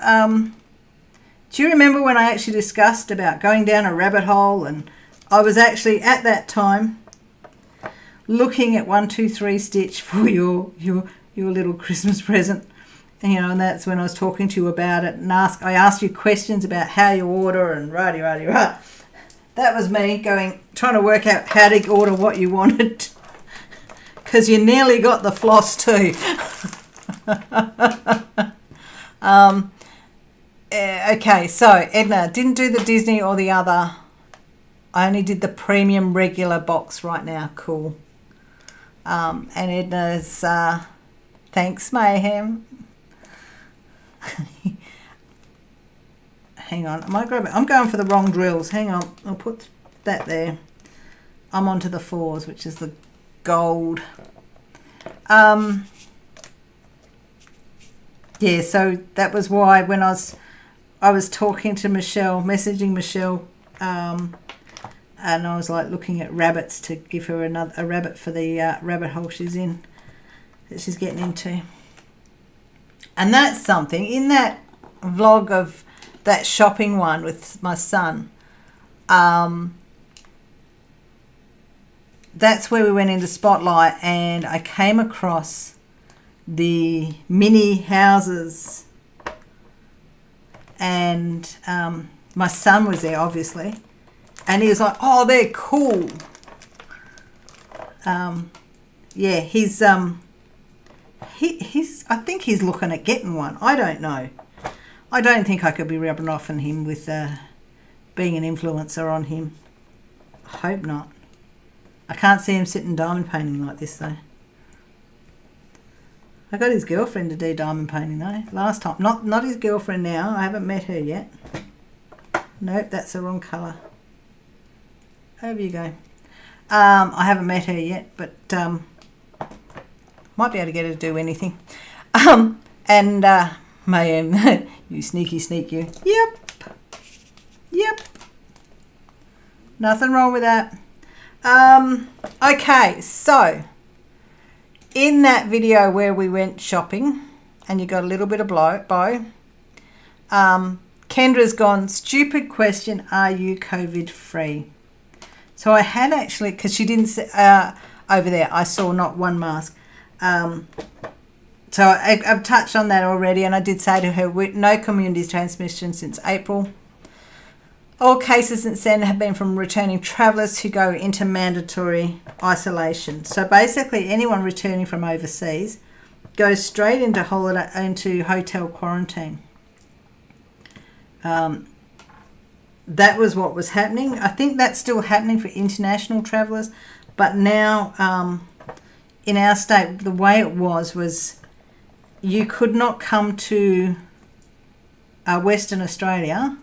do you remember when I actually discussed about going down a rabbit hole, and I was actually at that time looking at 1, 2, 3 stitch for your little Christmas present, and that's when I was talking to you about it, and I asked you questions about how you order and righty. That was me trying to work out how to order what you wanted, because you nearly got the floss too. Okay, so Edna didn't do the Disney or the other. I only did the premium regular box right now. Cool. And Edna's thanks, Mayhem. Hang on, I'm going for the wrong drills. Hang on, I'll put that there. I'm onto the 4s, which is the gold. Yeah, so that was why when I was talking to Michelle, messaging Michelle, and I was like looking at rabbits to give her a rabbit for the rabbit hole she's in, that she's getting into. And that's something, in that vlog of that shopping one with my son, that's where we went into Spotlight, and I came across the mini houses, and my son was there obviously, and he was like, oh, they're cool. Yeah, he's I think he's looking at getting one. I don't know. I don't think I could be rubbing off on him with being an influencer on him. I hope not. I can't see him sitting diamond painting like this though. I got his girlfriend to do diamond painting though last time. Not his girlfriend now. I haven't met her yet. Nope, that's the wrong colour. Over you go. I haven't met her yet, but Might be able to get her to do anything. And Mayhem, you sneaky sneak you. Yep. Nothing wrong with that. Okay, so in that video where we went shopping and you got a little bit of bow, Kendra's gone, stupid question, are you COVID free? So I had actually, because she didn't say, over there, I saw not one mask. So I've touched on that already, and I did say to her, no community transmission since April. All cases since then have been from returning travellers who go into mandatory isolation. So basically anyone returning from overseas goes straight into hotel quarantine. That was what was happening. I think that's still happening for international travellers, but now in our state, the way it was you could not come to Western Australia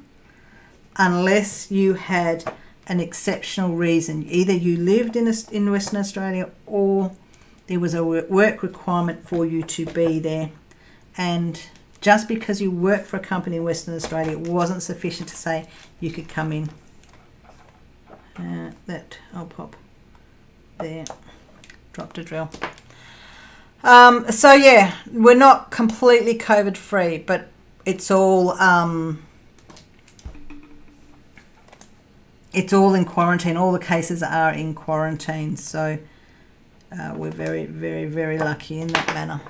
unless you had an exceptional reason. Either you lived in Western Australia or there was a work requirement for you to be there. And just because you work for a company in Western Australia, it wasn't sufficient to say you could come in. That I'll pop there. Dropped a drill. So yeah, we're not completely COVID free, but it's all in quarantine. All the cases are in quarantine, so we're very, very, very lucky in that manner.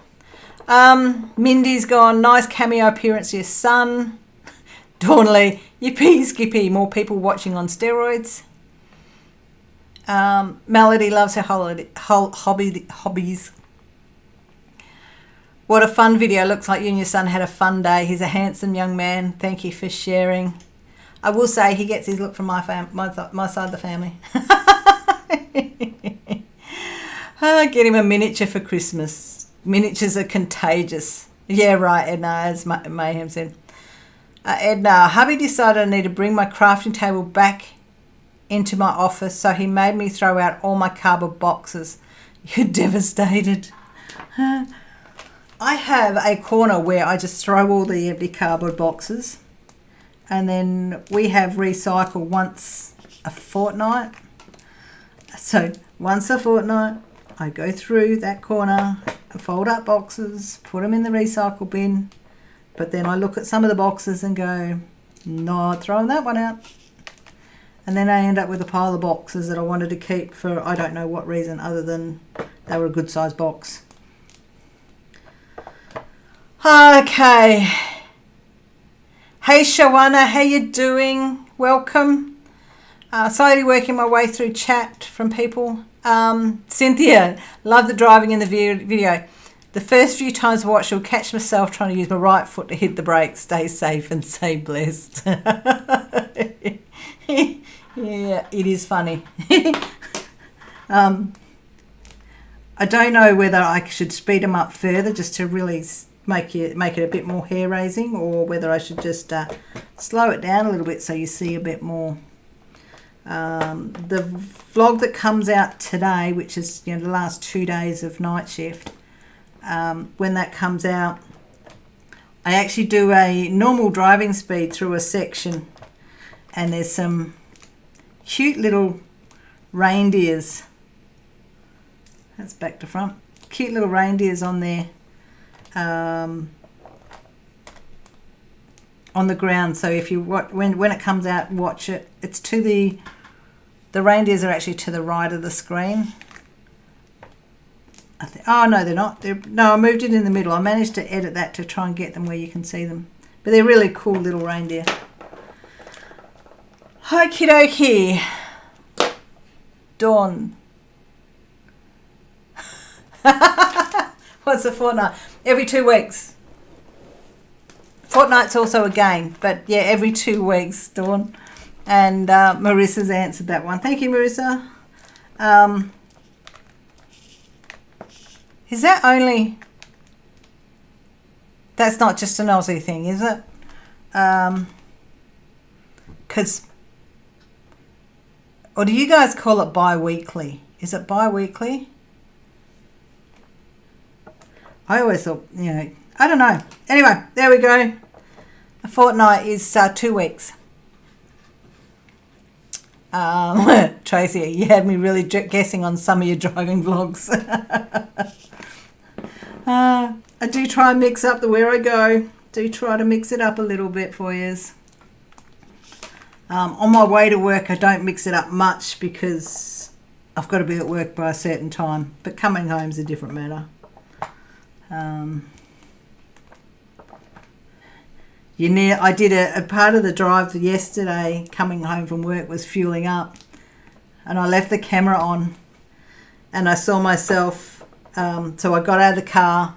Mindy's gone, nice cameo appearance to your son. Dawnley, yippee skippy, more people watching on steroids. Melody loves her hobbies. What a fun video. Looks like you and your son had a fun day. He's a handsome young man. Thank you for sharing. I will say he gets his look from my side of the family. Get him a miniature for Christmas. Miniatures are contagious. Yeah, right, Edna, as Mayhem said. Edna, hubby decided I need to bring my crafting table back into my office, so he made me throw out all my cardboard boxes. You're devastated. I have a corner where I just throw all the empty cardboard boxes, and then we have recycle once a fortnight. So once a fortnight, I go through that corner, fold up boxes, put them in the recycle bin, but then I look at some of the boxes and go, not throwing that one out. And then I end up with a pile of boxes that I wanted to keep for I don't know what reason other than they were a good size box. Okay. Hey Shawana, how you doing? Welcome. Slowly working my way through chat from people. Cynthia, love the driving in the video. The first few times I watched, I'll catch myself trying to use my right foot to hit the brakes. Stay safe and stay blessed. Yeah, it is funny. I don't know whether I should speed them up further just to really make it a bit more hair raising, or whether I should just slow it down a little bit so you see a bit more. The vlog that comes out today, which is the last 2 days of night shift, when that comes out, I actually do a normal driving speed through a section, and there's some cute little reindeers. That's back to front. Cute little reindeers on there, on the ground. So if you when it comes out, watch it. It's to the reindeers are actually to the right of the screen. Oh no, they're not. No, I moved it in the middle. I managed to edit that to try and get them where you can see them. But they're really cool little reindeer. Okie dokie. Dawn. What's a fortnight? Every 2 weeks. Fortnight's also a game, but yeah, every 2 weeks, Dawn. And Marissa's answered that one. Thank you, Marissa. Is that only... That's not just an Aussie thing, is it? Because... Or do you guys call it bi-weekly? Is it bi-weekly? I always thought, I don't know. Anyway, there we go. A fortnight is 2 weeks. Tracy, you had me really guessing on some of your driving vlogs. I do try and mix up the where I go. Do try to mix it up a little bit for yous. On my way to work, I don't mix it up much because I've got to be at work by a certain time. But coming home's a different matter. I did a part of the drive yesterday coming home from work was fueling up, and I left the camera on, and I saw myself, so I got out of the car,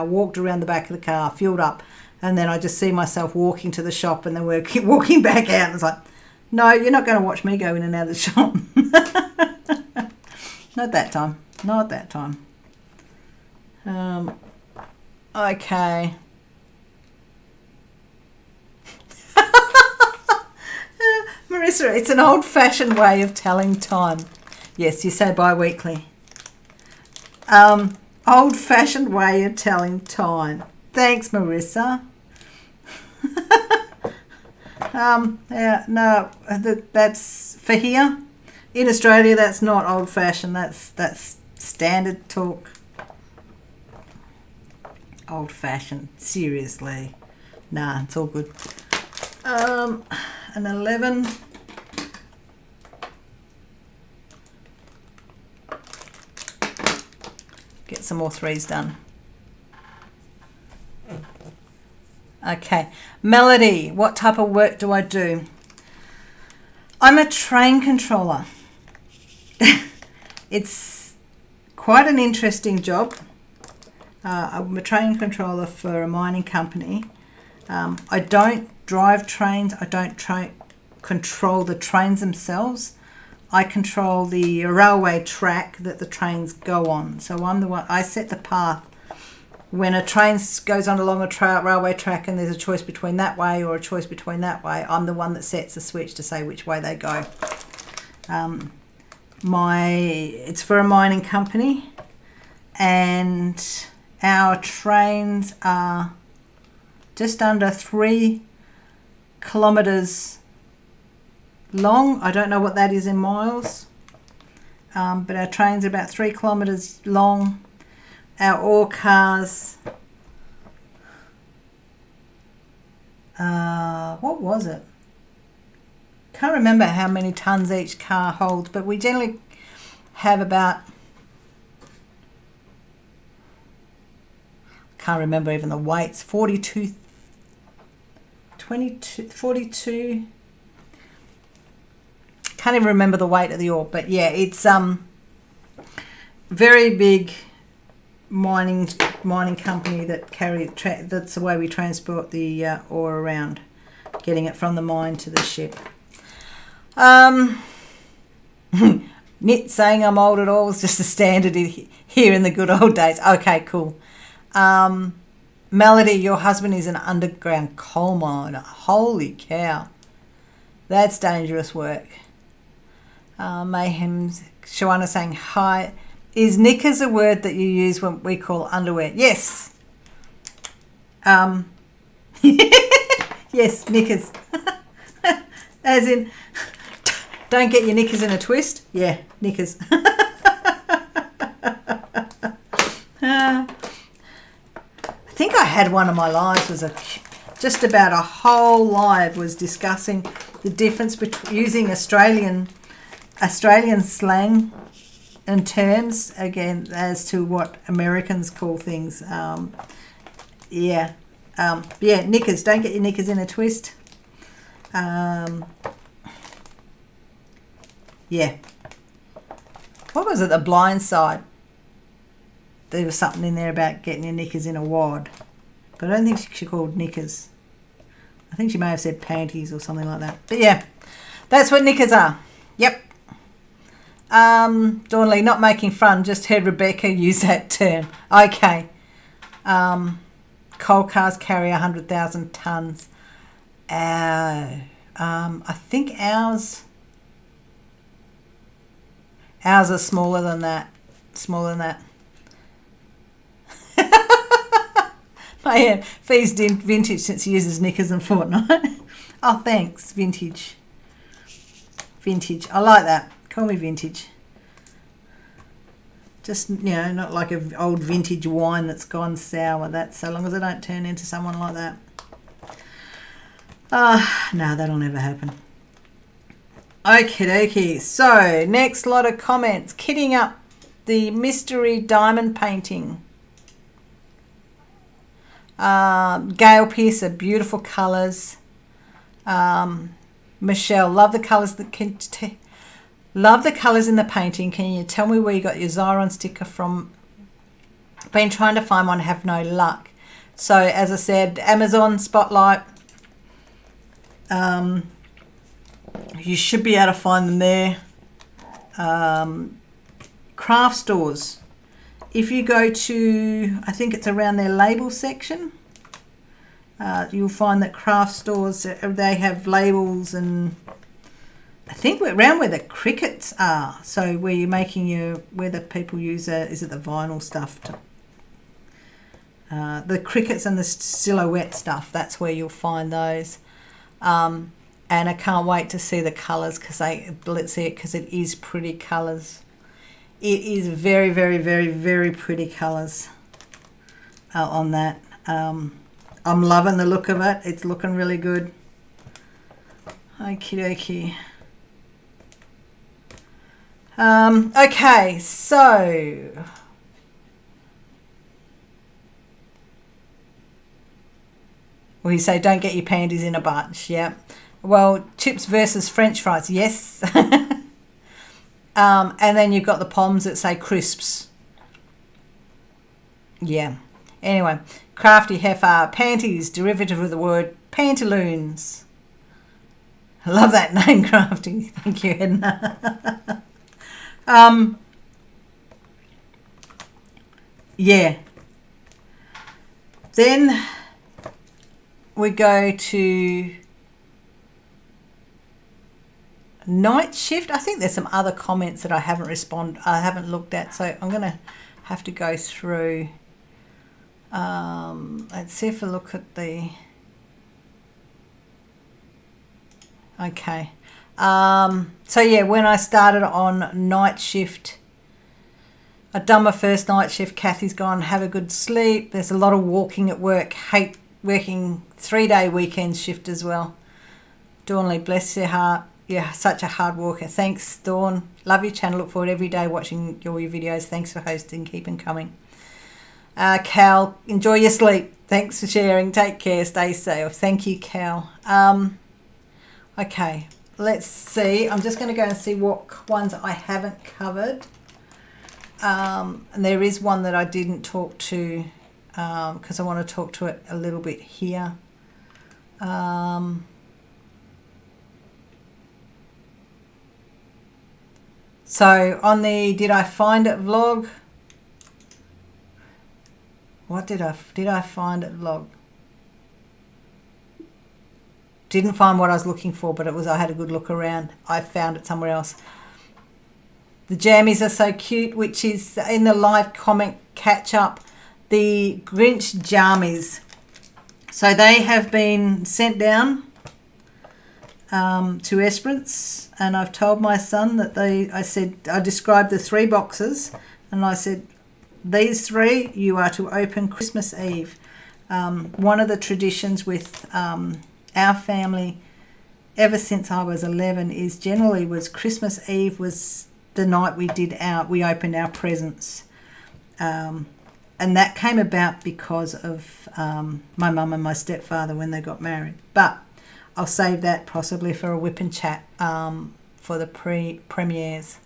walked around the back of the car, fueled up, and then I just see myself walking to the shop and then we're walking back out, and it's like, no, you're not going to watch me go in and out of the shop. Not that time. Okay. Marissa, it's an old-fashioned way of telling time. Yes, you say bi-weekly. Old-fashioned way of telling time. Thanks, Marissa. Yeah, no, that's for here. In Australia, that's not old-fashioned. That's standard talk. Old-fashioned, seriously. Nah, it's all good. An 11. Get some more 3s done. Okay, Melody, what type of work do I do? I'm a train controller. It's quite an interesting job. I'm a train controller for a mining company. I don't drive trains. I don't control the trains themselves. I control the railway track that the trains go on. So I'm the one, I set the path. When a train goes on along a railway track and there's a choice between that way or a choice between that way, I'm the one that sets the switch to say which way they go. It's for a mining company, and our trains are just under 3 kilometres long. I don't know what that is in miles, but our trains are about 3 kilometres long. Our ore cars, what was it? Can't remember how many tons each car holds, but we generally have about, can't remember even the weights, 42, can't even remember the weight of the ore, but yeah, it's very big mining company that that's the way we transport the ore around, getting it from the mine to the ship. Nit saying I'm old at all is just a standard here in the good old days. Okay, cool. Melody, your husband is an underground coal miner. Holy cow. That's dangerous work. Mayhem's Shawana saying hi. Is knickers a word that you use when we call underwear? Yes. Yes, knickers. As in, don't get your knickers in a twist. Yeah, knickers. I think I had one of my lives was just about a whole live was discussing the difference between using Australian slang and terms again as to what Americans call things. Yeah, knickers. Don't get your knickers in a twist. Yeah. What was it? The Blind Side. There was something in there about getting your knickers in a wad, but I don't think she called knickers. I think she may have said panties or something like that. But yeah, that's what knickers are. Yep. Dawnley, not making fun, just heard Rebecca use that term. Okay. Coal cars carry 100,000 tonnes. I think ours are smaller than that. I am. Fee's vintage since he uses knickers and Fortnite. Oh, thanks, vintage. Vintage. I like that. Call me vintage. Just, not like an old vintage wine that's gone sour. That's so long as I don't turn into someone like that. No, that'll never happen. Okie dokie. So, next lot of comments. Kitting up the mystery diamond painting. Gail Pearcer, beautiful colours. Michelle, love the colours love the colours in the painting. Can you tell me where you got your Xyron sticker from? Been trying to find one, have no luck. So as I said, Amazon Spotlight. You should be able to find them there. Craft stores. If you go to, I think it's around their label section, you'll find that craft stores, they have labels, and I think we're around where the crickets are. So where you're making where the people use is it the vinyl stuff? The crickets and the silhouette stuff, that's where you'll find those. And I can't wait to see the colours because it is pretty colours. It is very, very, very, very pretty colours on that. I'm loving the look of it. It's looking really good. Okie dokie. Okay, so we say don't get your panties in a bunch. Yeah. Well, chips versus French fries. Yes. And then you've got the poms that say crisps. Yeah. Anyway, Crafty Heifer, panties, derivative of the word pantaloons. I love that name, Crafty. Thank you, Edna. Yeah. Then we go to night shift. I think there's some other comments that I haven't looked at, so I'm going to have to go through. Let's see if I look at the. Okay. So yeah, when I started on night shift, I'd done my first night shift. Kathy's gone, have a good sleep. There's a lot of walking at work. Hate working 3-day weekend shift as well. Dawnley, bless your heart. You're such a hard worker. Thanks, Dawn. Love your channel. Look forward every day watching your videos. Thanks for hosting. Keep them coming. Cal, enjoy your sleep. Thanks for sharing. Take care. Stay safe. Thank you, Cal. Okay, let's see. I'm just going to go and see what ones I haven't covered. And there is one that I didn't talk to because I want to talk to it a little bit here. So on the Did I Find It vlog, what did I find it vlog? Didn't find what I was looking for, but I had a good look around. I found it somewhere else. The jammies are so cute, which is in the live comment catch up, the Grinch jammies. So they have been sent down to Esperance, and I've told my son that I described the 3 boxes, and I said, these 3 you are to open Christmas Eve. One of the traditions with our family ever since I was 11 was Christmas Eve was the night we opened our presents. And that came about because of my mum and my stepfather when they got married. But I'll save that possibly for a whip and chat for the premieres.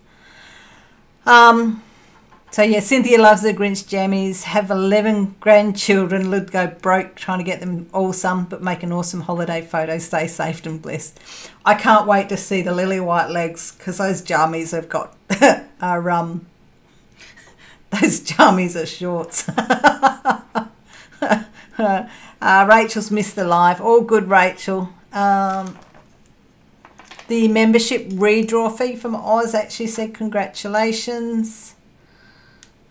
So yeah, Cynthia loves the Grinch jammies, have 11 grandchildren, would go broke trying to get them all some, but make an awesome holiday photo, stay safe and blessed. I can't wait to see the lily white legs, because those jammies have got, those jammies are shorts. Rachel's missed the live, all good Rachel. The membership redraw fee from Oz actually said congratulations.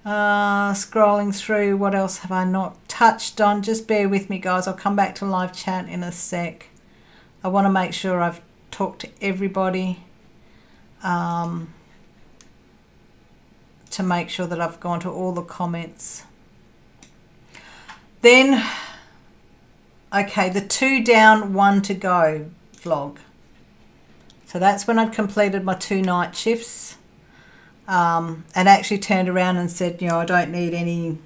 Scrolling through, what else have I not touched on, just bear with me guys, I'll come back to live chat in a sec. I want to make sure I've talked to everybody, to make sure that I've gone to all the comments. Then, okay, the 2 down, 1 to go vlog. So that's when I'd completed my 2 night shifts, and actually turned around and said, you know, I don't need any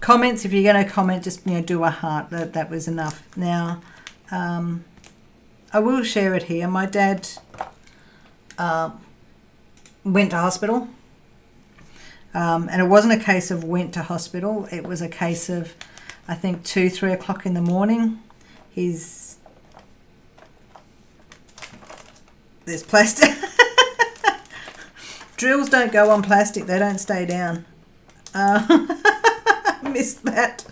comments. If you're going to comment, just, you know, do a heart. That was enough. Now, I will share it here. My dad went to hospital. And it wasn't a case of went to hospital. It was a case of, I think, 2, 3 o'clock in the morning. There's plastic. Drills don't go on plastic. They don't stay down. Missed that.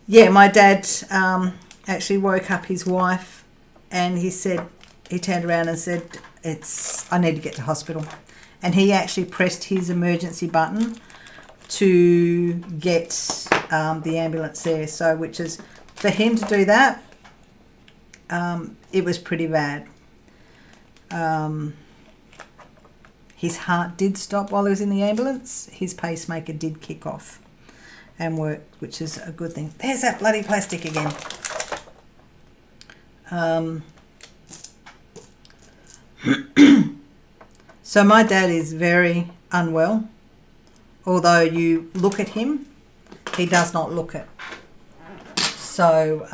Yeah, my dad actually woke up his wife, and he turned around and said, I need to get to hospital. And he actually pressed his emergency button to get the ambulance there. So, which is, for him to do that, it was pretty bad. His heart did stop while he was in the ambulance. His pacemaker did kick off and work, which is a good thing. There's that bloody plastic again. So my dad is very unwell. Although you look at him, he does not look it. So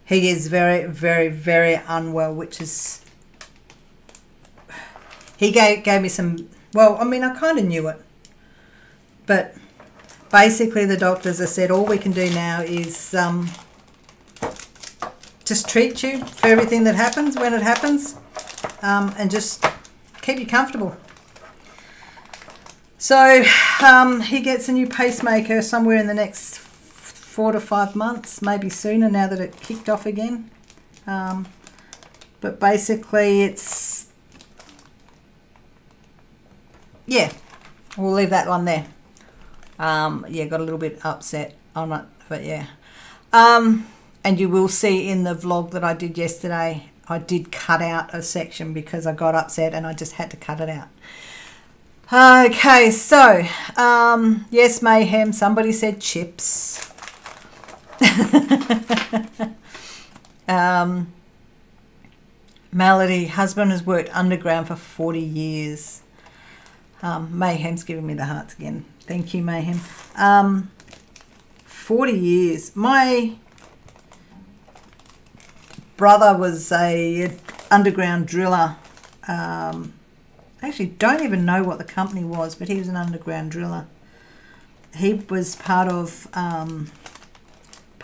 he is very, very, very unwell, which is... He gave me some... Well, I mean, I kind of knew it. But basically the doctors have said all we can do now is just treat you for everything that happens when it happens, and just keep you comfortable. So he gets a new pacemaker somewhere in the next 4 to 5 months, maybe sooner now that it kicked off again. But basically it's... Yeah, we'll leave that one there. Yeah, got a little bit upset on it, but yeah. And you will see in the vlog that I did yesterday, I did cut out a section because I got upset and I just had to cut it out. Okay, so, yes, Mayhem, somebody said chips. Melody, husband has worked underground for 40 years. Mayhem's giving me the hearts again. Thank you, Mayhem. 40 years. My brother was a underground driller. Actually, don't even know what the company was, but he was an underground driller. He was part of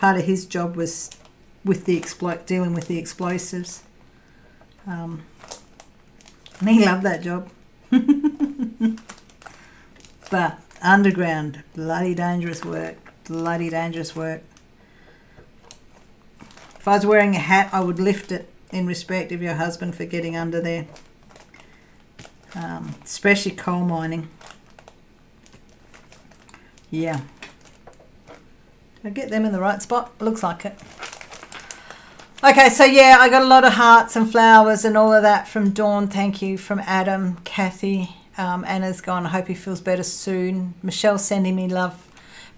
his job was with the dealing with the explosives. And he loved that job. But underground, bloody dangerous work. Bloody dangerous work. If I was wearing a hat, I would lift it in respect of your husband for getting under there. Especially coal mining. Yeah. Did I get them in the right spot? Looks like it. Okay, so yeah, I got a lot of hearts and flowers and all of that from Dawn. Thank you. From Adam, Kathy. Anna's gone. I hope he feels better soon. Michelle's sending me love.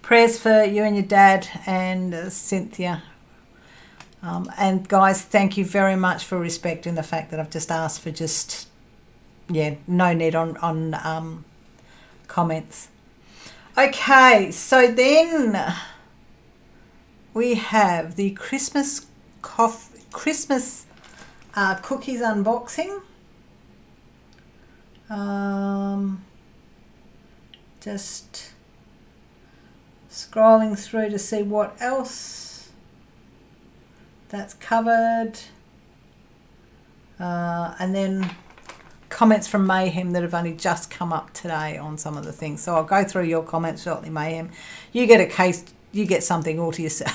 Prayers for you and your dad, and Cynthia. And guys, thank you very much for respecting the fact that I've just asked for just, yeah, no need on comments. Okay, so then we have the Christmas cookies unboxing. Just scrolling through to see what else that's covered, and then comments from Mayhem that have only just come up today on some of the things. So I'll go through your comments shortly, Mayhem. You get a case, you get something all to yourself.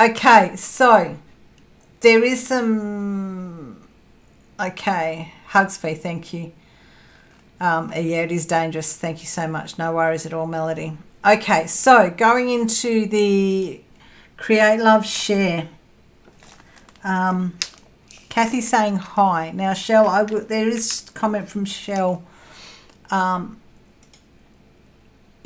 Okay, so there is some... Okay, Hugs Fee, thank you. Yeah, it is dangerous. Thank you so much. No worries at all, Melody. Okay, so going into the Create, Love, Share. Kathy's saying hi. Now, Shell, there is comment from Shell.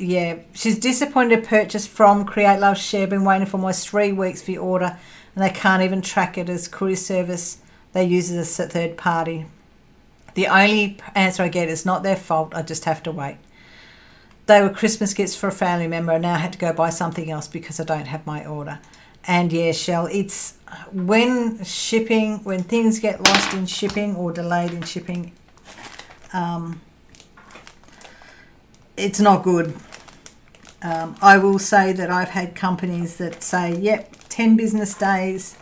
Yeah, she's disappointed purchase from Create, Love, Share. Been waiting for almost 3 weeks for your order, and they can't even track it as courier service. They use it as a third party. The only answer I get is not their fault. I just have to wait. They were Christmas gifts for a family member, and now I had to go buy something else because I don't have my order. And yeah, Shell, it's when things get lost in shipping or delayed in shipping, it's not good. I will say that I've had companies that say, yep, 10 business days,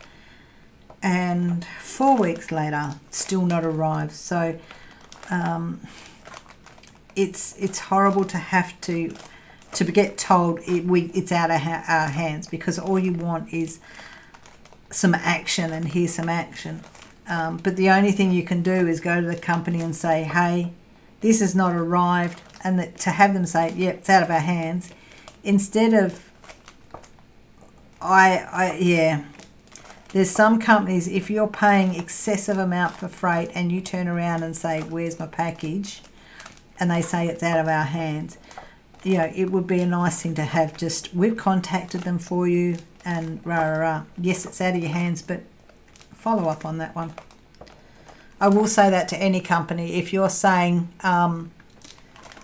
and 4 weeks later, still not arrived. So it's horrible to have to get told it's out of our hands, because all you want is some action, and here's some action. But the only thing you can do is go to the company and say, hey, this has not arrived, and to have them say, yep, it's out of our hands, instead of, there's some companies, if you're paying excessive amount for freight and you turn around and say, where's my package, and they say it's out of our hands, it would be a nice thing to have, just, we've contacted them for you, and yes, it's out of your hands, but follow up on that one. I will say that to any company. If you're saying,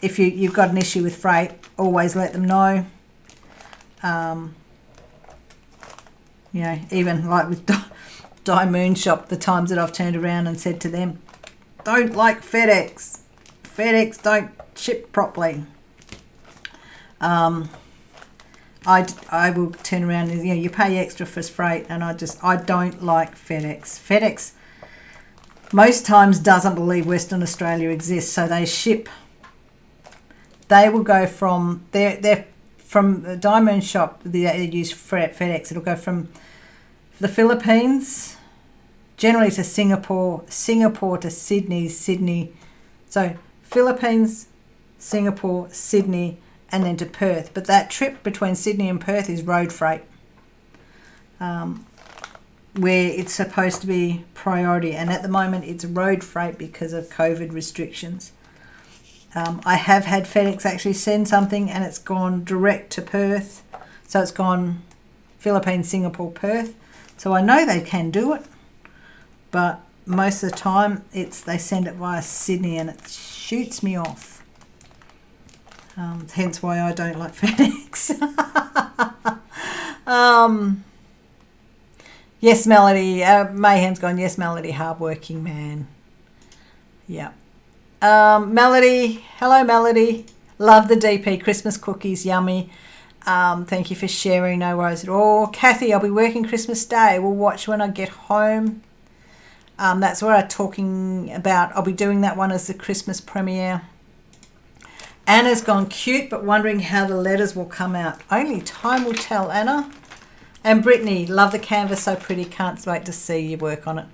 if you've got an issue with freight, always let them know. Even like with DIYMoon Shop, the times that I've turned around and said to them, don't like FedEx. FedEx don't ship properly. I will turn around and, you pay extra for freight, and I don't like FedEx. FedEx most times doesn't believe Western Australia exists, so they will go from, they're from the DIYMoon Shop, they use FedEx, it'll go from the Philippines, generally to Singapore to Sydney, so Philippines, Singapore, Sydney, and then to Perth. But that trip between Sydney and Perth is road freight, where it's supposed to be priority, and at the moment it's road freight because of COVID restrictions. I have had FedEx actually send something and it's gone direct to Perth, so it's gone Philippines, Singapore, Perth, so I know they can do it, but most of the time they send it via Sydney, and it shoots me off. Hence why I don't like FedEx. Yes, Melody. Mayhem's gone, yes, Melody, hardworking man. Yeah. Melody. Hello, Melody. Love the DP Christmas cookies. Yummy. Thank you for sharing. No worries at all. Kathy, I'll be working Christmas Day. We'll watch when I get home. That's what I'm talking about. I'll be doing that one as the Christmas premiere. Anna's gone, cute, but wondering how the letters will come out. Only time will tell, Anna. And Brittany, love the canvas, so pretty. Can't wait to see you work on it.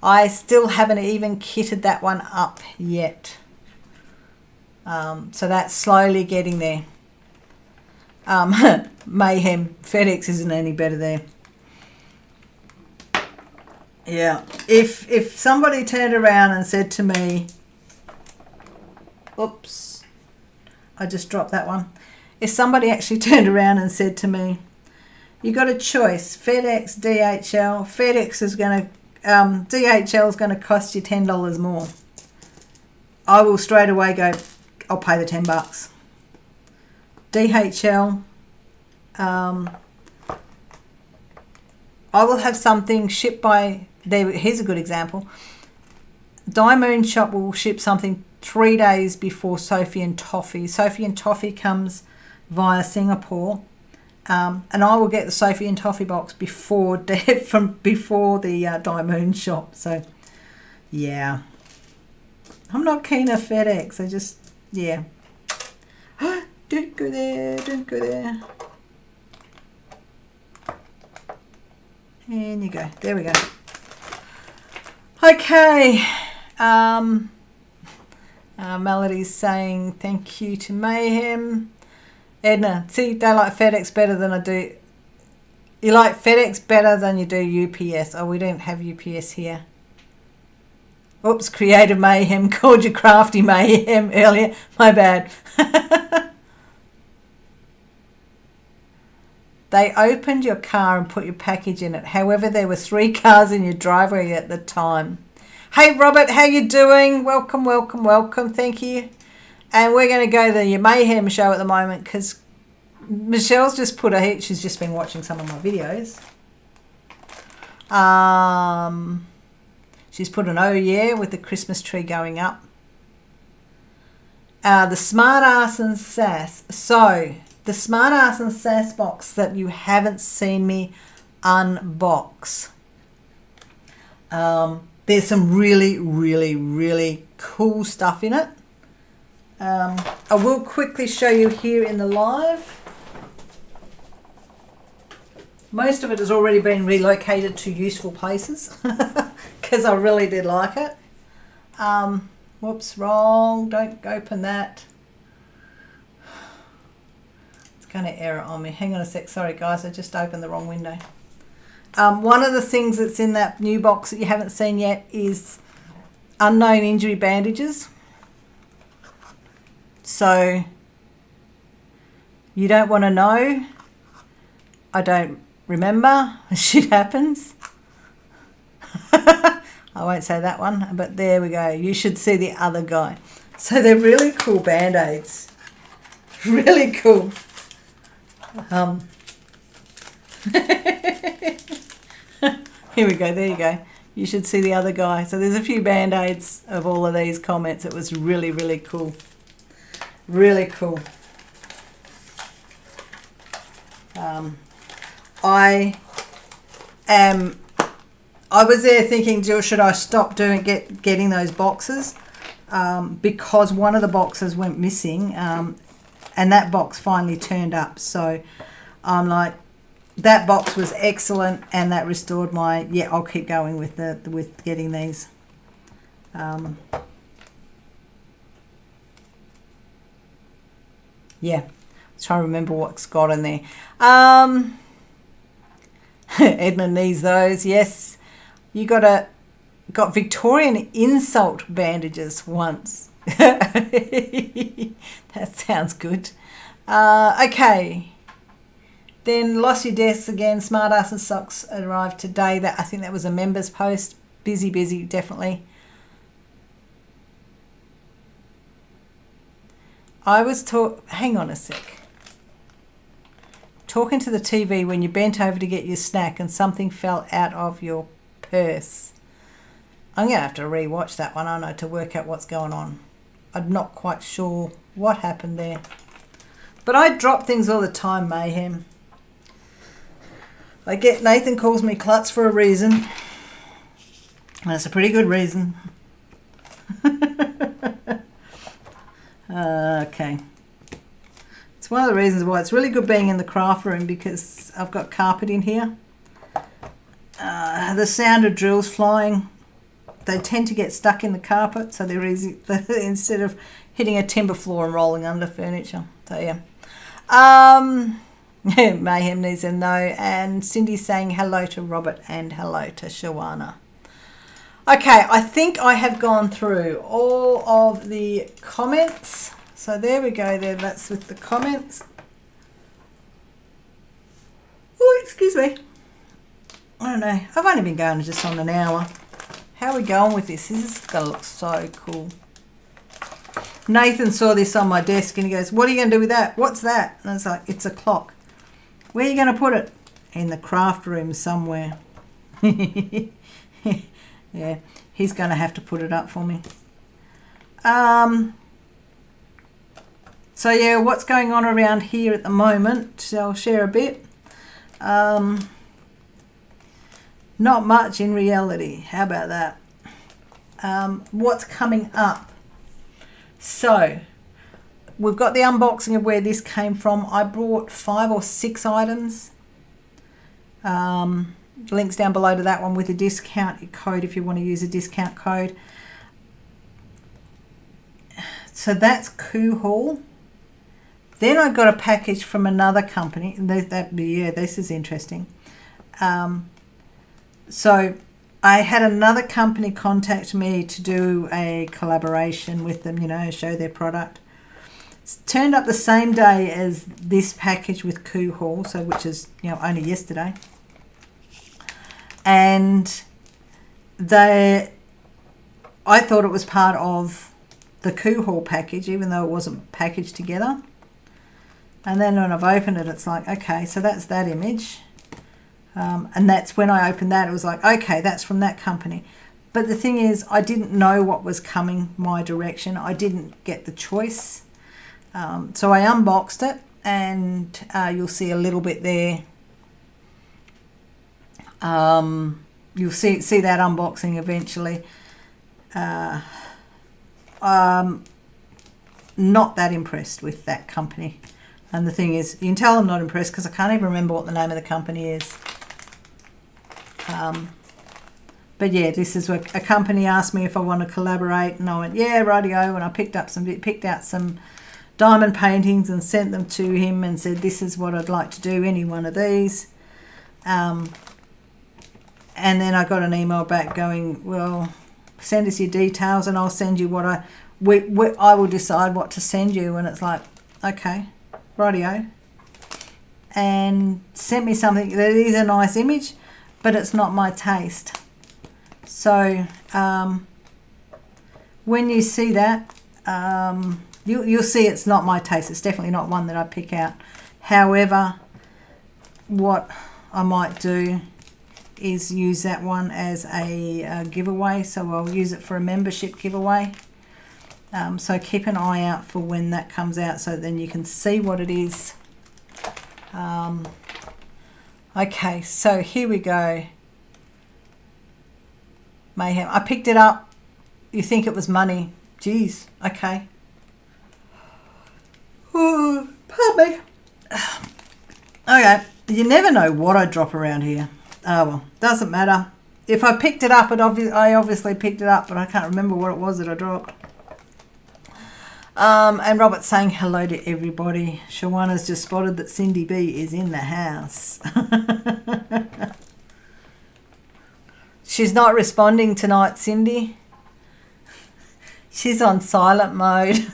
I still haven't even kitted that one up yet. So that's slowly getting there. Mayhem, FedEx isn't any better there. Yeah, if somebody turned around and said to me, oops, I just dropped that one. If somebody actually turned around and said to me, you got a choice, FedEx, DHL. FedEx is going to, DHL is going to cost you $10 more. I will straight away go, I'll pay the $10. DHL, I will have something shipped by, here's a good example. DIYMoon Shop will ship something 3 days before Sophie and Toffee. Sophie and Toffee comes via Singapore. And I will get the Sophie and Toffee box before the DIYMoon Shop. So, yeah. I'm not keen on FedEx. I just, yeah. Don't go there. Don't go there. And you go. There we go. Okay. Melody's saying thank you to Mayhem. Edna, see, they like FedEx better than I do. You like FedEx better than you do UPS. Oh, we don't have UPS here. Oops, Creative Mayhem called you Crafty Mayhem earlier. My bad. They opened your car and put your package in it. However, there were 3 cars in your driveway at the time. Hey, Robert, how you doing? Welcome, welcome, welcome. Thank you. And we're going to go to your Mayhem show at the moment because Michelle's just put she's just been watching some of my videos. She's put an oh yeah with the Christmas tree going up. The Smart Ass and Sass. So, the Smart Ass and Sass box that you haven't seen me unbox. There's some really, really, really cool stuff in it. I will quickly show you here in the live. Most of it has already been relocated to useful places because I really did like it. Whoops, wrong. Don't open that. It's going to error on me. Hang on a sec. Sorry, guys. I just opened the wrong window. One of the things that's in that new box that you haven't seen yet is unknown injury bandages. So you don't want to know. I don't remember. Shit happens. I won't say that one, but there we go. You should see the other guy. So they're really cool Band-Aids. Really cool. Here we go. There you go. You should see the other guy. So there's a few Band-Aids of all of these comments. It was really, really cool. Really cool. I was there thinking, Jill, should I stop getting those boxes? Because one of the boxes went missing, and that box finally turned up. So I'm like, that box was excellent, and that restored my. Yeah, I'll keep going with with getting these. Yeah, let's try to remember what's got in there. Edna needs those. Yes, you got Victorian insult bandages once. That sounds good. Okay. Then lost your desks again. Smart Ass and Socks arrived today. I think that was a members post. Busy, definitely. I was hang on a sec. Talking to the TV when you bent over to get your snack and something fell out of your purse. I'm going to have to re-watch that one, aren't I, to work out what's going on. I'm not quite sure what happened there. But I drop things all the time, Mayhem. Nathan calls me klutz for a reason. And it's a pretty good reason. Okay. It's one of the reasons why it's really good being in the craft room because I've got carpet in here. The sound of drills flying, they tend to get stuck in the carpet, so they're easy instead of hitting a timber floor and rolling under furniture. So yeah. Mayhem needs a no, and Cindy's saying hello to Robert and hello to Shawana. Okay, I think I have gone through all of the comments. So there we go there, that's with the comments. Oh, excuse me. I don't know, I've only been going just on an hour. How are we going with this? This is going to look so cool. Nathan saw this on my desk and he goes, what are you going to do with that? What's that? And I was like, it's a clock. Where are you going to put it? In the craft room somewhere. Yeah, he's going to have to put it up for me. So yeah, what's going on around here at the moment? I'll share a bit. Not much in reality. How about that? What's coming up? So we've got the unboxing of where this came from. I brought 5 or 6 items. Links down below to that one with a discount code if you want to use a discount code. so that's Coo Haul. Then I got a package from another company. This is interesting. So I had another company contact me to do a collaboration with them, show their product. It's turned up the same day as this package with Coo Haul, so which is, only yesterday. And I thought it was part of the Coo Haul package, even though it wasn't packaged together. And then when I've opened it, it's like, okay, so that's that image. And that's when I opened that, it was like, okay, that's from that company. But the thing is, I didn't know what was coming my direction. I didn't get the choice. So I unboxed it, and you'll see a little bit there. You'll see that unboxing eventually. Not that impressed with that company. And the thing is, you can tell I'm not impressed because I can't even remember what the name of the company is. But yeah, this is what a company asked me if I want to collaborate, and I went, yeah, rightio. And I picked out some diamond paintings and sent them to him and said, this is what I'd like to do, any one of these. And then I got an email back going, well, send us your details and I'll send you what I will decide what to send you. And it's like, okay, rightio. And sent me something that is a nice image, but it's not my taste. So when you see that, you'll see it's not my taste. It's definitely not one that I pick out. However, what I might do is use that one as a giveaway. So I'll use it for a membership giveaway. So keep an eye out for when that comes out, so then you can see what it is. Okay, so here we go. Mayhem. I picked it up. You think it was money. Jeez. Okay. Ooh, pardon me. Okay. You never know what I drop around here. Oh, well. Doesn't matter. If I picked it up, I obviously picked it up, but I can't remember what it was that I dropped. And Robert's saying hello to everybody. Shawana's just spotted that Cindy B is in the house. She's not responding tonight, Cindy. She's on silent mode.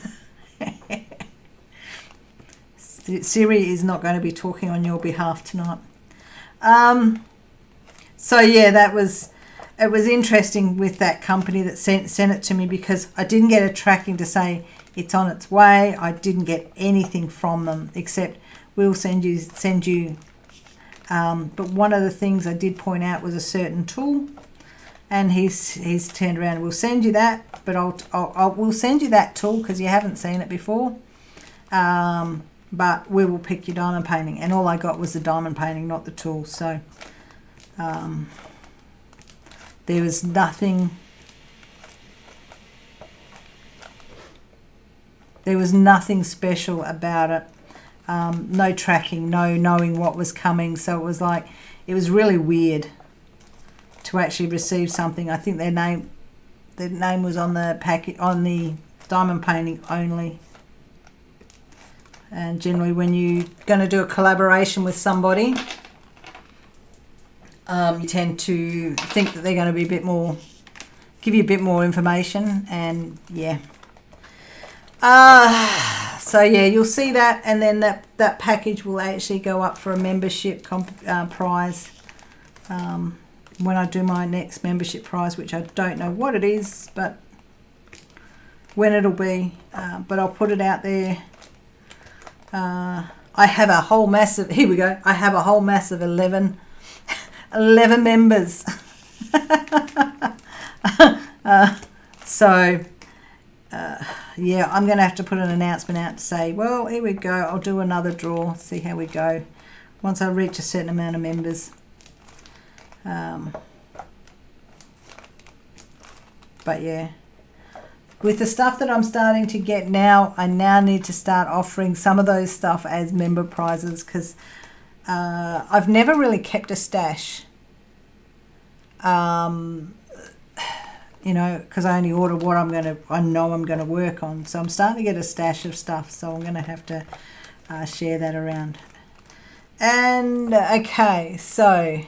Siri is not going to be talking on your behalf tonight. So yeah, it was interesting with that company that sent it to me, because I didn't get a tracking to say it's on its way. I didn't get anything from them except we'll send you. But one of the things I did point out was a certain tool, and he's turned around and we'll send you that, but we'll send you that tool because you haven't seen it before. But we will pick your diamond painting, and all I got was the diamond painting, not the tool. So there was nothing. There was nothing special about it. No tracking, no knowing what was coming. So it was really weird to actually receive something. I think their name was on the packet, on the diamond painting only. And generally, when you're going to do a collaboration with somebody, you tend to think that they're going to be give you a bit more information, and yeah. So yeah, you'll see that, and then that package will actually go up for a membership prize when I do my next membership prize, which I don't know what it is, but when it'll be, but I'll put it out there. I have a whole massive, here we go, I have a whole mass of 11 members. Yeah, I'm going to have to put an announcement out to say, well, here we go, I'll do another draw, see how we go once I reach a certain amount of members. But yeah, with the stuff that I'm starting to get now, I now need to start offering some of those stuff as member prizes, because I've never really kept a stash. you know, because I only order what I know I'm going to work on. So I'm starting to get a stash of stuff, so I'm going to have to share that around. And okay, so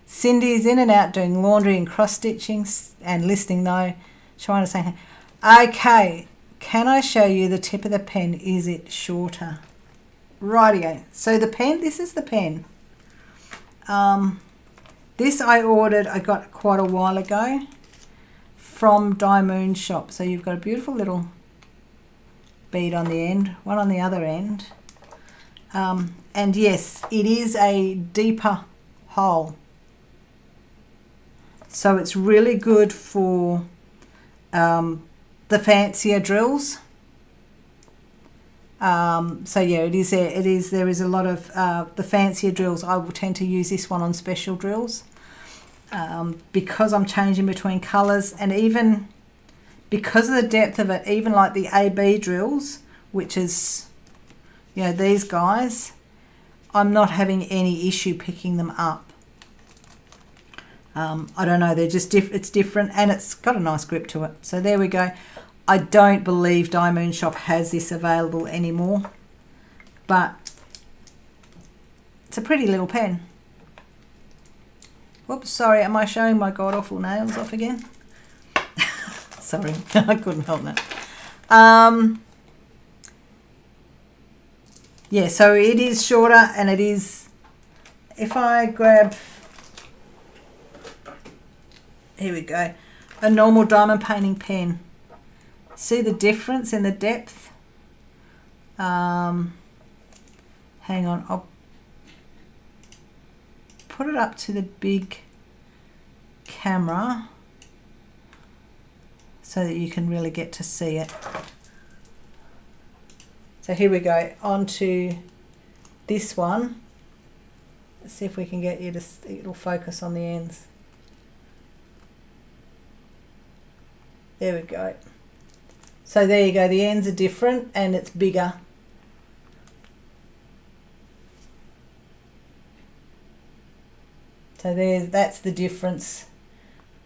Cindy's in and out doing laundry and cross stitching and listening though. Trying to say, okay, can I show you the tip of the pen? Is it shorter? Rightio. So the pen, this is the pen. This I got quite a while ago from DIYMoon Shop. So you've got a beautiful little bead on the end, one on the other end. And yes, it is a deeper hole. So it's really good for the fancier drills. So yeah, it is. There is a lot of the fancier drills. I will tend to use this one on special drills because I'm changing between colours, and even because of the depth of it, even like the AB drills, which is, you know, these guys, I'm not having any issue picking them up. I don't know, they're just it's different, and it's got a nice grip to it. So there we go. I don't believe DIYMoon Shop has this available anymore, but it's a pretty little pen. Whoops, sorry, am I showing my god-awful nails off again? Sorry, I couldn't help that. Yeah, so it is shorter, and it is, if I grab, here we go, a normal diamond painting pen. See the difference in the depth? Hang on, I'll put it up to the big camera so that you can really get to see it. So here we go, on to this one. Let's see if we can get you to, it'll focus on the ends. There we go. So there you go, the ends are different and it's bigger. So that's the difference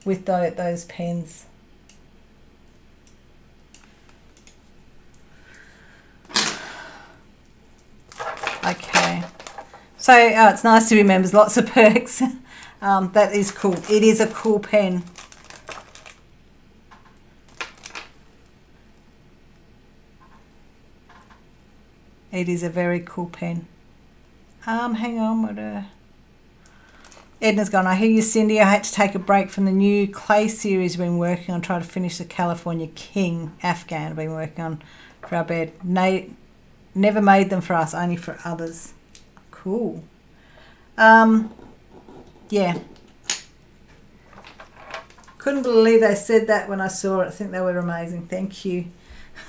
with those pens. Okay, so it's nice to remember, there's lots of perks. That is cool. It is a cool pen. It is a very cool pen. Hang on, Edna's gone, I hear you, Cindy. I had to take a break from the new clay series we've been working on, trying to finish the California King Afghan I've been working on for our bed. Never made them for us, only for others. Cool. Yeah. Couldn't believe they said that when I saw it. I think they were amazing. Thank you.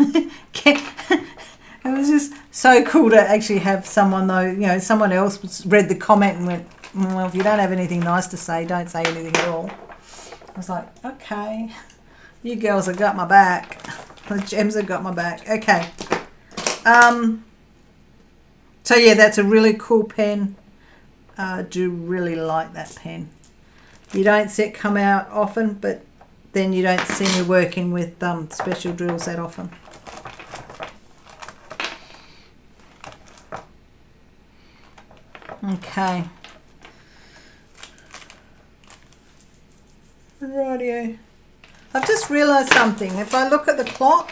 It was just so cool to actually have someone, though, you know, someone else read the comment and went, well, if you don't have anything nice to say, don't say anything at all. I was like, okay, you girls have got my back. The gems have got my back. Okay. So yeah, that's a really cool pen. I do really like that pen. You don't see it come out often, but then you don't see me working with special drills that often. Okay. Rightio. I've just realised something. If I look at the clock,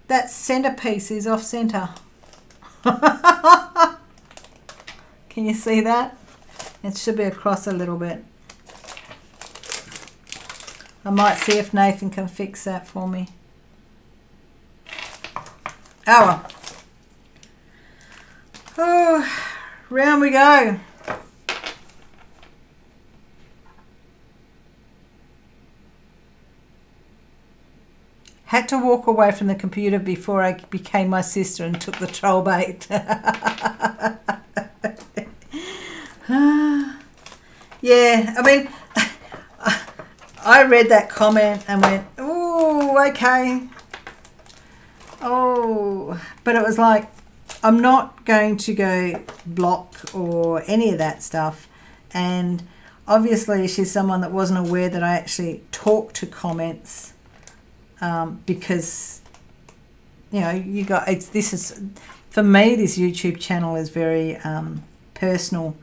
that centrepiece is off centre. Can you see that? It should be across a little bit. I might see if Nathan can fix that for me. Oh well. Oh, round we go. Had to walk away from the computer before I became my sister and took the troll bait. Yeah, I mean, I read that comment and went, oh, okay. Oh, but it was like, I'm not going to go block or any of that stuff. And obviously she's someone that wasn't aware that I actually talk to comments, because, you know, this is, for me, this YouTube channel is very personal.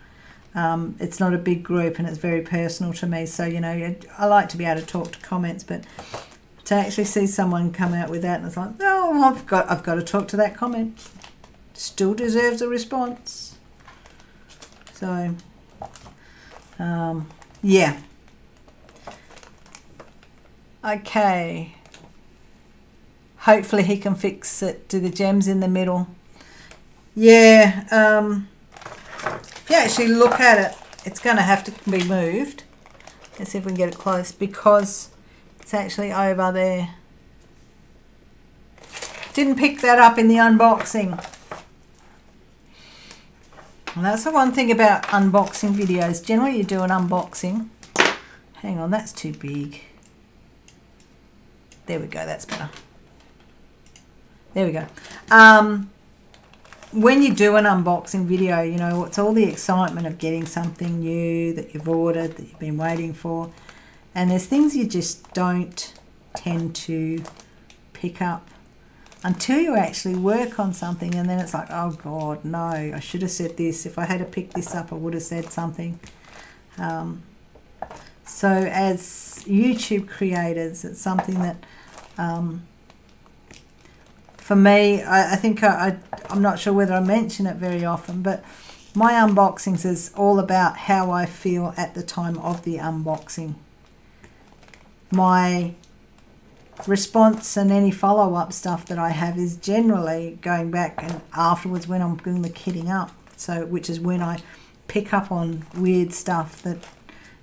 It's not a big group and it's very personal to me. So, you know, I like to be able to talk to comments, but to actually see someone come out with that and it's like, oh, I've got to talk to that comment. Still deserves a response. So, yeah. Okay. Hopefully he can fix it to the gems in the middle. Yeah. If you actually look at it, it's going to have to be moved. Let's see if we can get it close, because it's actually over there. Didn't pick that up in the unboxing. And that's the one thing about unboxing videos. Generally you do an unboxing. Hang on, that's too big. There we go, that's better. There we go. When you do an unboxing video, you know, it's all the excitement of getting something new that you've ordered, that you've been waiting for. And there's things you just don't tend to pick up until you actually work on something, and then it's like, oh God, no, I should have said this. If I had to pick this up, I would have said something. So as YouTube creators, it's something that, for me, I think I'm not sure whether I mention it very often, but my unboxings is all about how I feel at the time of the unboxing. My response and any follow-up stuff that I have is generally going back and afterwards when I'm doing the kitting up, so which is when I pick up on weird stuff that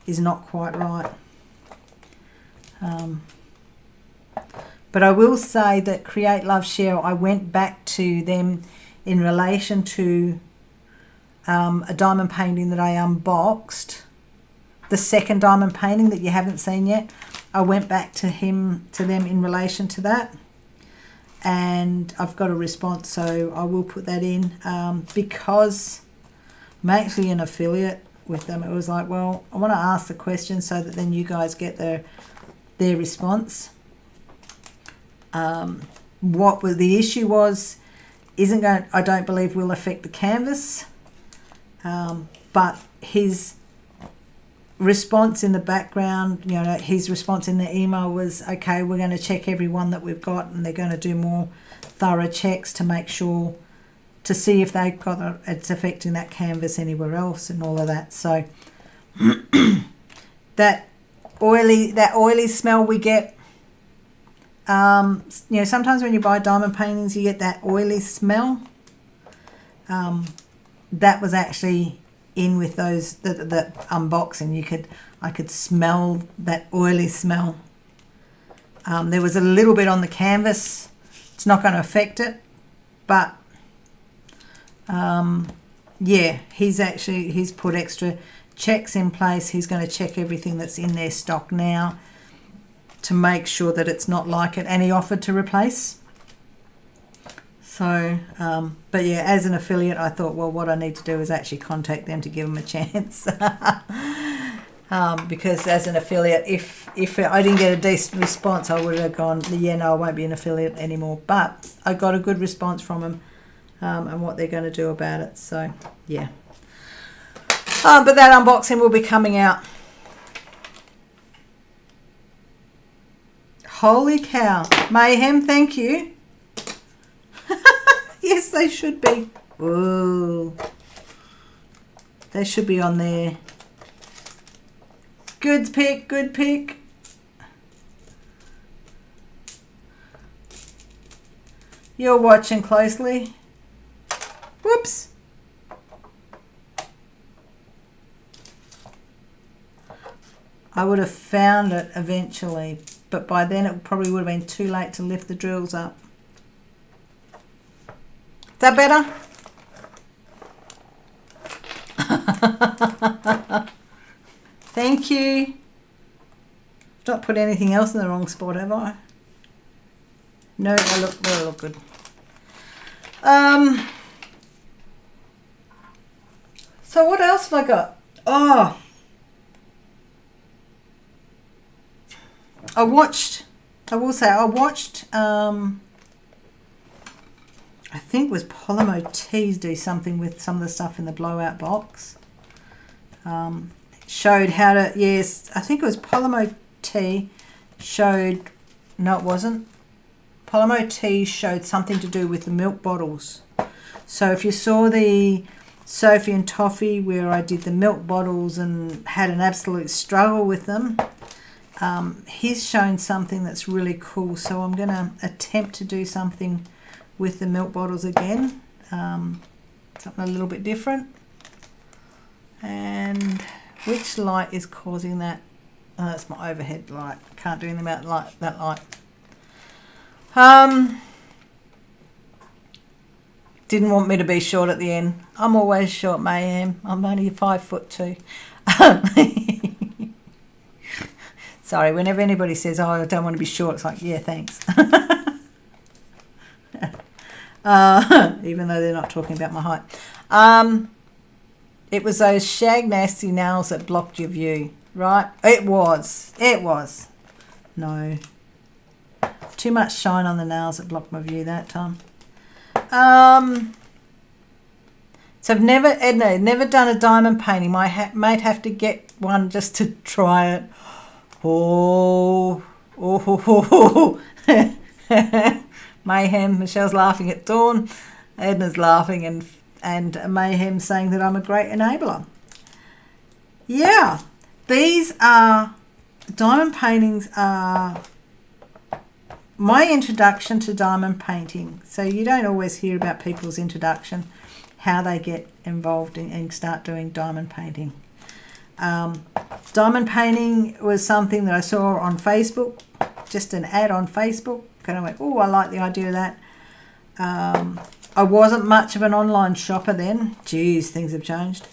is not quite right. But I will say that Create, Love, Share, I went back to them in relation to a diamond painting that I unboxed, the second diamond painting that you haven't seen yet. I went back to them in relation to that, and I've got a response, so I will put that in, because I'm actually an affiliate with them. It was like, well, I want to ask the question so that then you guys get their response. What the issue was isn't going, I don't believe, will affect the canvas, but his response in the background, you know, his response in the email was, okay, we're going to check every one that we've got, and they're going to do more thorough checks to make sure, to see if they've got it's affecting that canvas anywhere else and all of that. So that oily smell we get, you know, sometimes when you buy diamond paintings you get that oily smell. That was actually in with those, the unboxing. I could smell that oily smell. There was a little bit on the canvas. It's not going to affect it, but yeah, he's put extra checks in place. He's going to check everything that's in their stock now to make sure that it's not like it, and he offered to replace. So, but yeah, as an affiliate, I thought, well, what I need to do is actually contact them to give them a chance. Because as an affiliate, if I didn't get a decent response, I would have gone, yeah, no, I won't be an affiliate anymore. But I got a good response from them, and what they're going to do about it. So, yeah. But that unboxing will be coming out. Holy cow. Mayhem, thank you. Yes, they should be. Ooh. They should be on there. Good pick, good pick. You're watching closely. Whoops. I would have found it eventually, but by then it probably would have been too late to lift the drills up. Is that better? Thank you. I've not put anything else in the wrong spot, have I? No, they look good. So what else have I got? Oh, I watched, I think it was Polymo Tees do something with some of the stuff in the blowout box. Showed how to, yes, I think it was Polymo Tea showed, no it wasn't. Polymo Tea showed something to do with the milk bottles. So if you saw the Sophie and Toffee where I did the milk bottles and had an absolute struggle with them, he's shown something that's really cool. So I'm going to attempt to do something with the milk bottles again, something a little bit different. And which light is causing that? Oh, that's my overhead light. Can't do anything about that light. Didn't want me to be short at the end. I'm always short, Mayhem. I'm only 5'2". Sorry, whenever anybody says, oh, I don't want to be short, it's like, yeah, thanks. Even though they're not talking about my height. It was those shag nasty nails that blocked your view, right? It was. No. Too much shine on the nails that blocked my view that time. So I've never done a diamond painting. My mate have to get one just to try it. Oh. Mayhem. Michelle's laughing at Dawn. Edna's laughing and Mayhem saying that I'm a great enabler. Yeah, these are diamond paintings are my introduction to diamond painting. So you don't always hear about people's introduction, how they get involved and start doing diamond painting. Diamond painting was something that I saw on Facebook, just an ad on Facebook, and I went, oh, I like the idea of that. I wasn't much of an online shopper then. Geez, things have changed.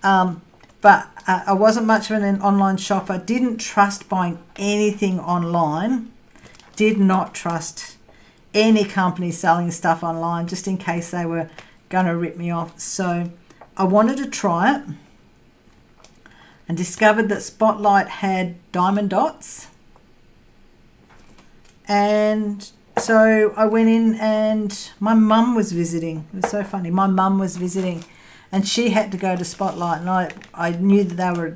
But I wasn't much of an online shopper. Didn't trust buying anything online. Did not trust any company selling stuff online just in case they were going to rip me off. So I wanted to try it and discovered that Spotlight had diamond dots. And so I went in and my mum was visiting. It was so funny. My mum was visiting and she had to go to Spotlight, and I knew that they were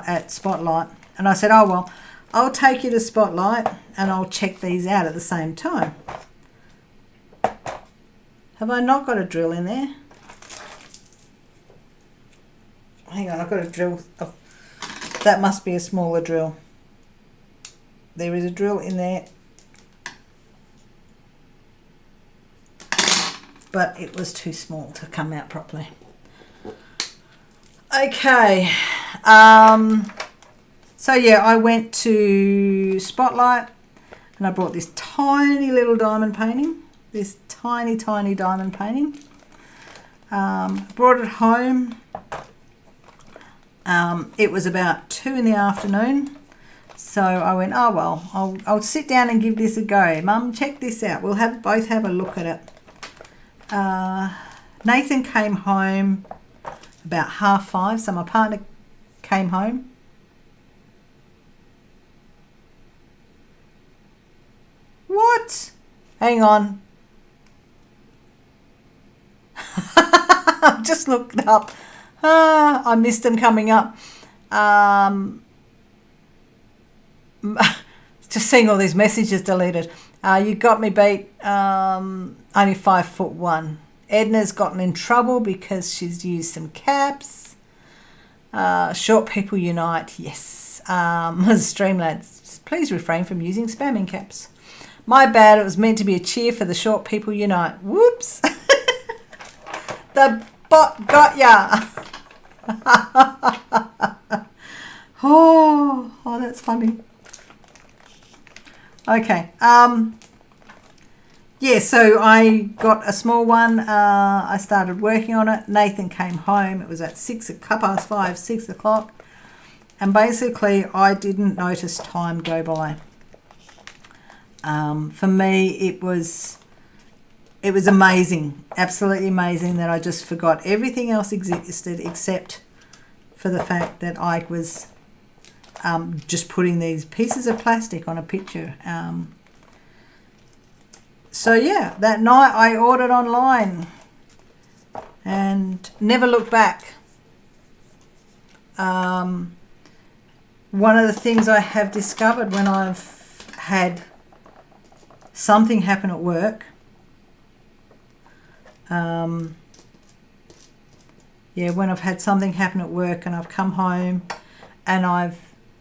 at Spotlight. And I said, oh, well, I'll take you to Spotlight and I'll check these out at the same time. Have I not got a drill in there? Hang on, I've got a drill. Oh, that must be a smaller drill. There is a drill in there. But it was too small to come out properly. Okay. So yeah, I went to Spotlight and I brought this tiny little diamond painting. This tiny diamond painting. Brought it home. It was about 2 in the afternoon. So I went, oh well, I'll sit down and give this a go. Mum, check this out. We'll both have a look at it. Nathan came home about 5:30, so my partner came home. What? Hang on. I've just looked it up. I missed them coming up. Just seeing all these messages deleted. You got me beat. Only 5'1". Edna's gotten in trouble because she's used some caps. Short people unite. Yes. Streamlads, please refrain from using spamming caps. My bad. It was meant to be a cheer for the short people unite. Whoops. The bot got ya. Oh, that's funny. Okay. Yeah, so I got a small one. I started working on it. Nathan came home. It was at 5:05, 6 o'clock. And basically, I didn't notice time go by. For me, it was amazing, absolutely amazing that I just forgot everything else existed except for the fact that I was just putting these pieces of plastic on a picture. So yeah, that night I ordered online and never looked back. One of the things I have discovered when I've had something happen at work, when I've had something happen at work and I've come home and I've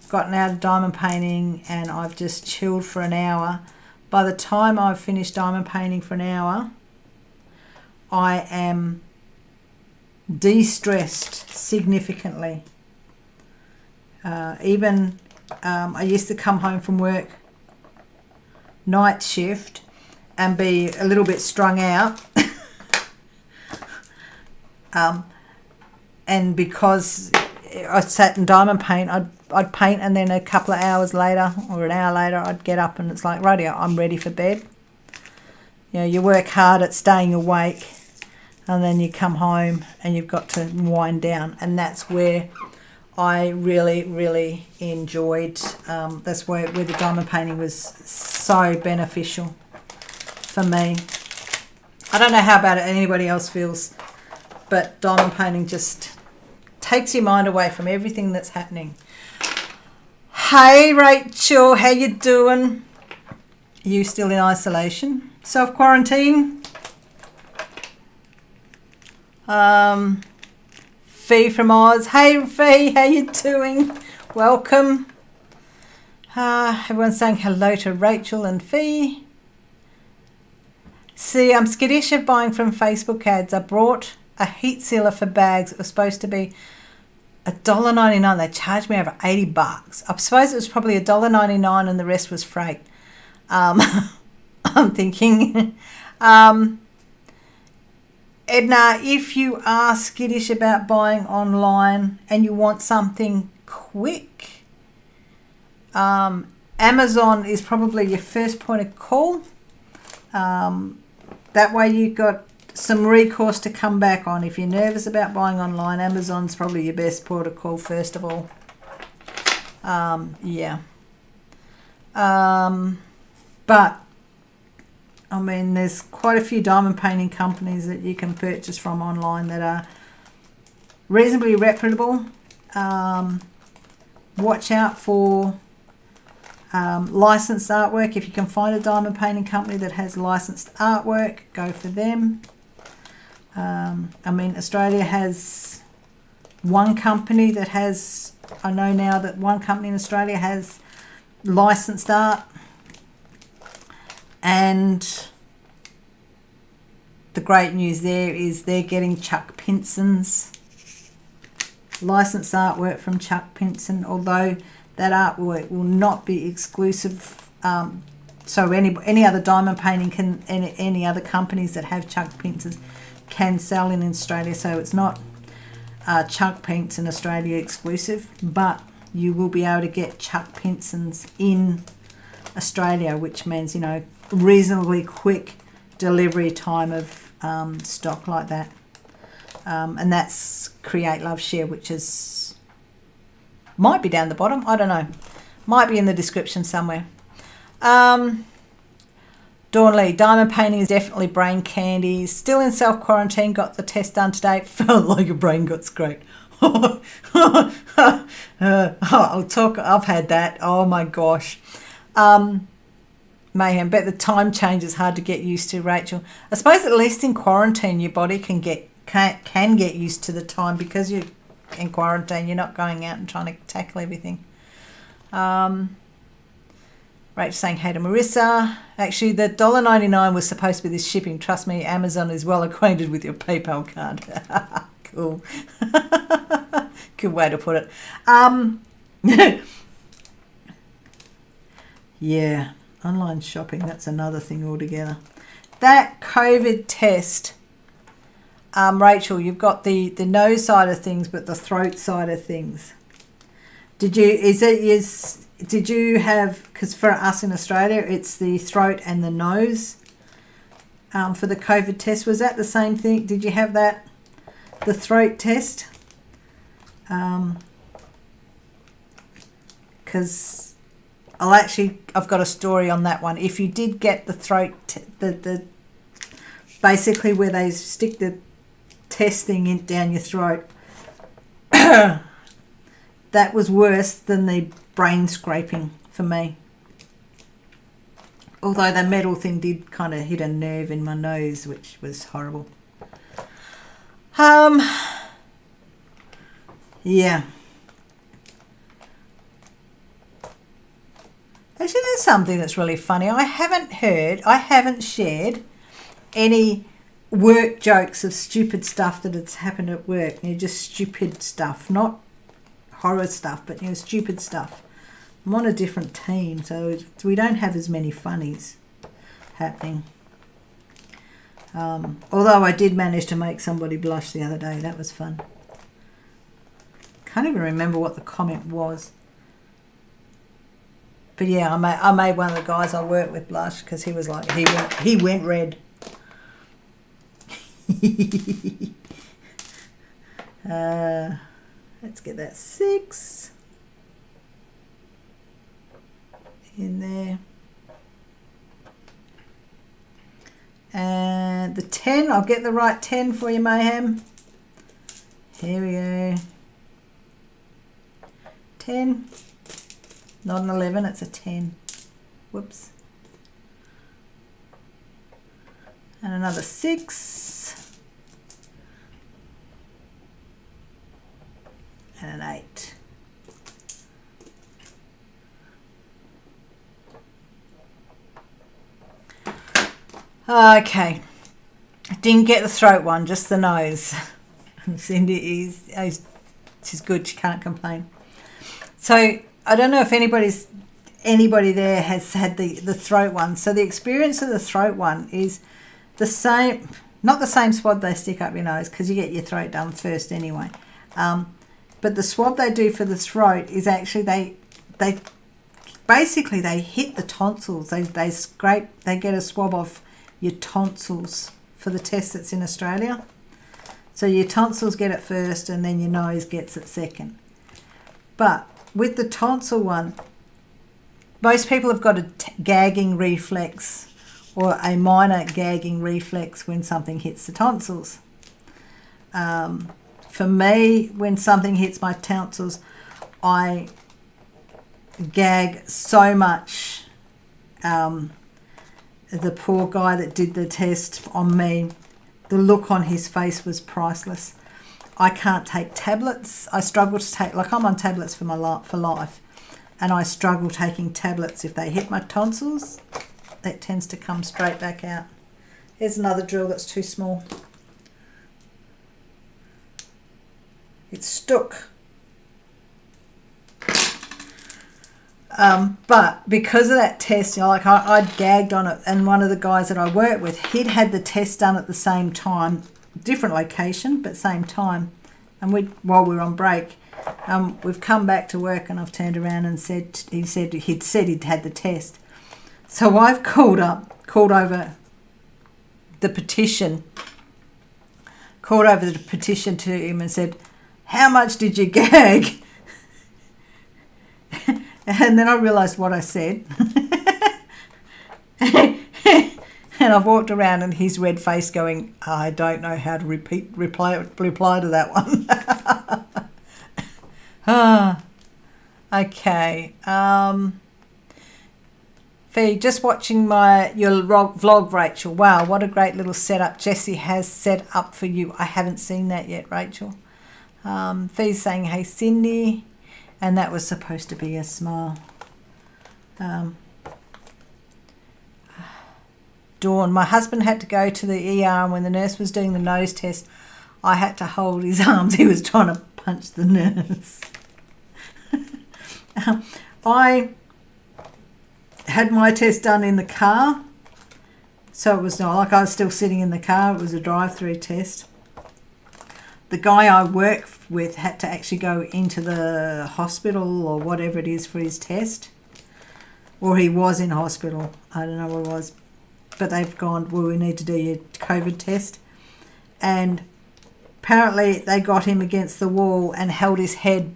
gotten out of diamond painting and I've just chilled for an hour, by the time I've finished diamond painting for an hour, I am de-stressed significantly. I used to come home from work night shift and be a little bit strung out. And because I sat in diamond paint, I'd paint, and then a couple of hours later or an hour later I'd get up and it's like, righty, I'm ready for bed. You know, you work hard at staying awake and then you come home and you've got to wind down, and that's where I really enjoyed, that's where the diamond painting was so beneficial for me. I don't know how about it anybody else feels, but diamond painting just takes your mind away from everything that's happening. Hey Rachel, how you doing? Are you still in isolation? Self-quarantine? Fee from Oz. Hey Fee, how you doing? Welcome. Everyone's saying hello to Rachel and Fee. See, I'm skittish of buying from Facebook ads. I brought a heat sealer for bags. It was supposed to be $1.99. They charged me over $80. I suppose it was probably $1.99 and the rest was freight. I'm thinking, Edna, if you are skittish about buying online and you want something quick, Amazon is probably your first point of call. That way you've got some recourse to come back on. If you're nervous about buying online, Amazon's probably your best port of call first of all. But I mean, there's quite a few diamond painting companies that you can purchase from online that are reasonably reputable. Watch out for licensed artwork. If you can find a diamond painting company that has licensed artwork, go for them. I mean, Australia has one company that has, I know now that one company in Australia has licensed art, and the great news there is they're getting Chuck Pinson's licensed artwork from Chuck Pinson, although that artwork will not be exclusive. So any other diamond painting can, any other companies that have Chuck Pinson's can sell in Australia. So it's not Chuck Pinson Australia exclusive, but you will be able to get Chuck Pinson's in Australia, which means, you know, reasonably quick delivery time of stock like that. And that's Create Love Share, which is might be down the bottom, I don't know, might be in the description somewhere. Dawn Lee, diamond painting is definitely brain candy. Still in self-quarantine, got the test done today. Felt like your brain got scraped. I'll talk, I've had that. Oh my gosh. Mayhem, bet the time change is hard to get used to, Rachel. I suppose at least in quarantine your body can get used to the time, because you're in quarantine, you're not going out and trying to tackle everything. Rach saying hey to Marissa. Actually, the $1.99 was supposed to be this shipping. Trust me, Amazon is well acquainted with your PayPal card. Cool. Good way to put it. Yeah, online shopping, that's another thing altogether. That COVID test, Rachel, you've got the nose side of things, but the throat side of things. Did you have, because for us in Australia, it's the throat and the nose for the COVID test. Was that the same thing? Did you have that, the throat test? because I've got a story on that one. If you did get the throat, the basically where they stick the test thing in down your throat, that was worse than the brain scraping for me. Although the metal thing did kind of hit a nerve in my nose, which was horrible. Yeah. Actually, there's something that's really funny. I haven't shared any work jokes of stupid stuff that has happened at work. Just stupid stuff, not horror stuff, but stupid stuff. I'm on a different team, so we don't have as many funnies happening. Although I did manage to make somebody blush the other day. That was fun. Can't even remember what the comment was. But yeah, I made one of the guys I work with blush because he was like, he went red. Let's get that 6 in there. And the 10, I'll get the right 10 for you, Mayhem. Here we go. 10. Not an 11, it's a 10. Whoops. And another 6. And an 8. Okay. I didn't get the throat one, just the nose. Cindy she's good, she can't complain. So I don't know if anybody there has had the throat one. So the experience of the throat one is the same, not the same swab they stick up your nose because you get your throat done first anyway. But the swab they do for the throat is actually they basically they hit the tonsils. They scrape, they get a swab of your tonsils for the test that's in Australia. So your tonsils get it first and then your nose gets it second. But with the tonsil one, most people have got a gagging reflex or a minor gagging reflex when something hits the tonsils. For me, when something hits my tonsils, I gag so much. The poor guy that did the test on me, the look on his face was priceless. I can't take tablets. I struggle to take, like I'm on tablets for life, and I struggle taking tablets. If they hit my tonsils, that tends to come straight back out. Here's another drill that's too small. It's stuck. But because of that test, like I'd gagged on it, and one of the guys that I work with, he'd had the test done at the same time, different location, but same time. And while we were on break, we've come back to work, and I've turned around and he'd said he'd had the test. So I've called over the petition to him and said, "How much did you gag?" And then I realised what I said. And I've walked around and his red face going, I don't know how to reply to that one. Okay. Fee, just watching your vlog, Rachel. Wow, what a great little setup Jessie has set up for you. I haven't seen that yet, Rachel. Fee's saying, hey, Cindy. And that was supposed to be a smile. Dawn, my husband had to go to the ER, and when the nurse was doing the nose test, I had to hold his arms. He was trying to punch the nurse. I had my test done in the car, so it was not like I was still sitting in the car. It was a drive-through test. The guy I work with had to actually go into the hospital or whatever it is for his test, or he was in hospital. I don't know what it was. But they've gone, well, we need to do your COVID test. And apparently they got him against the wall and held his head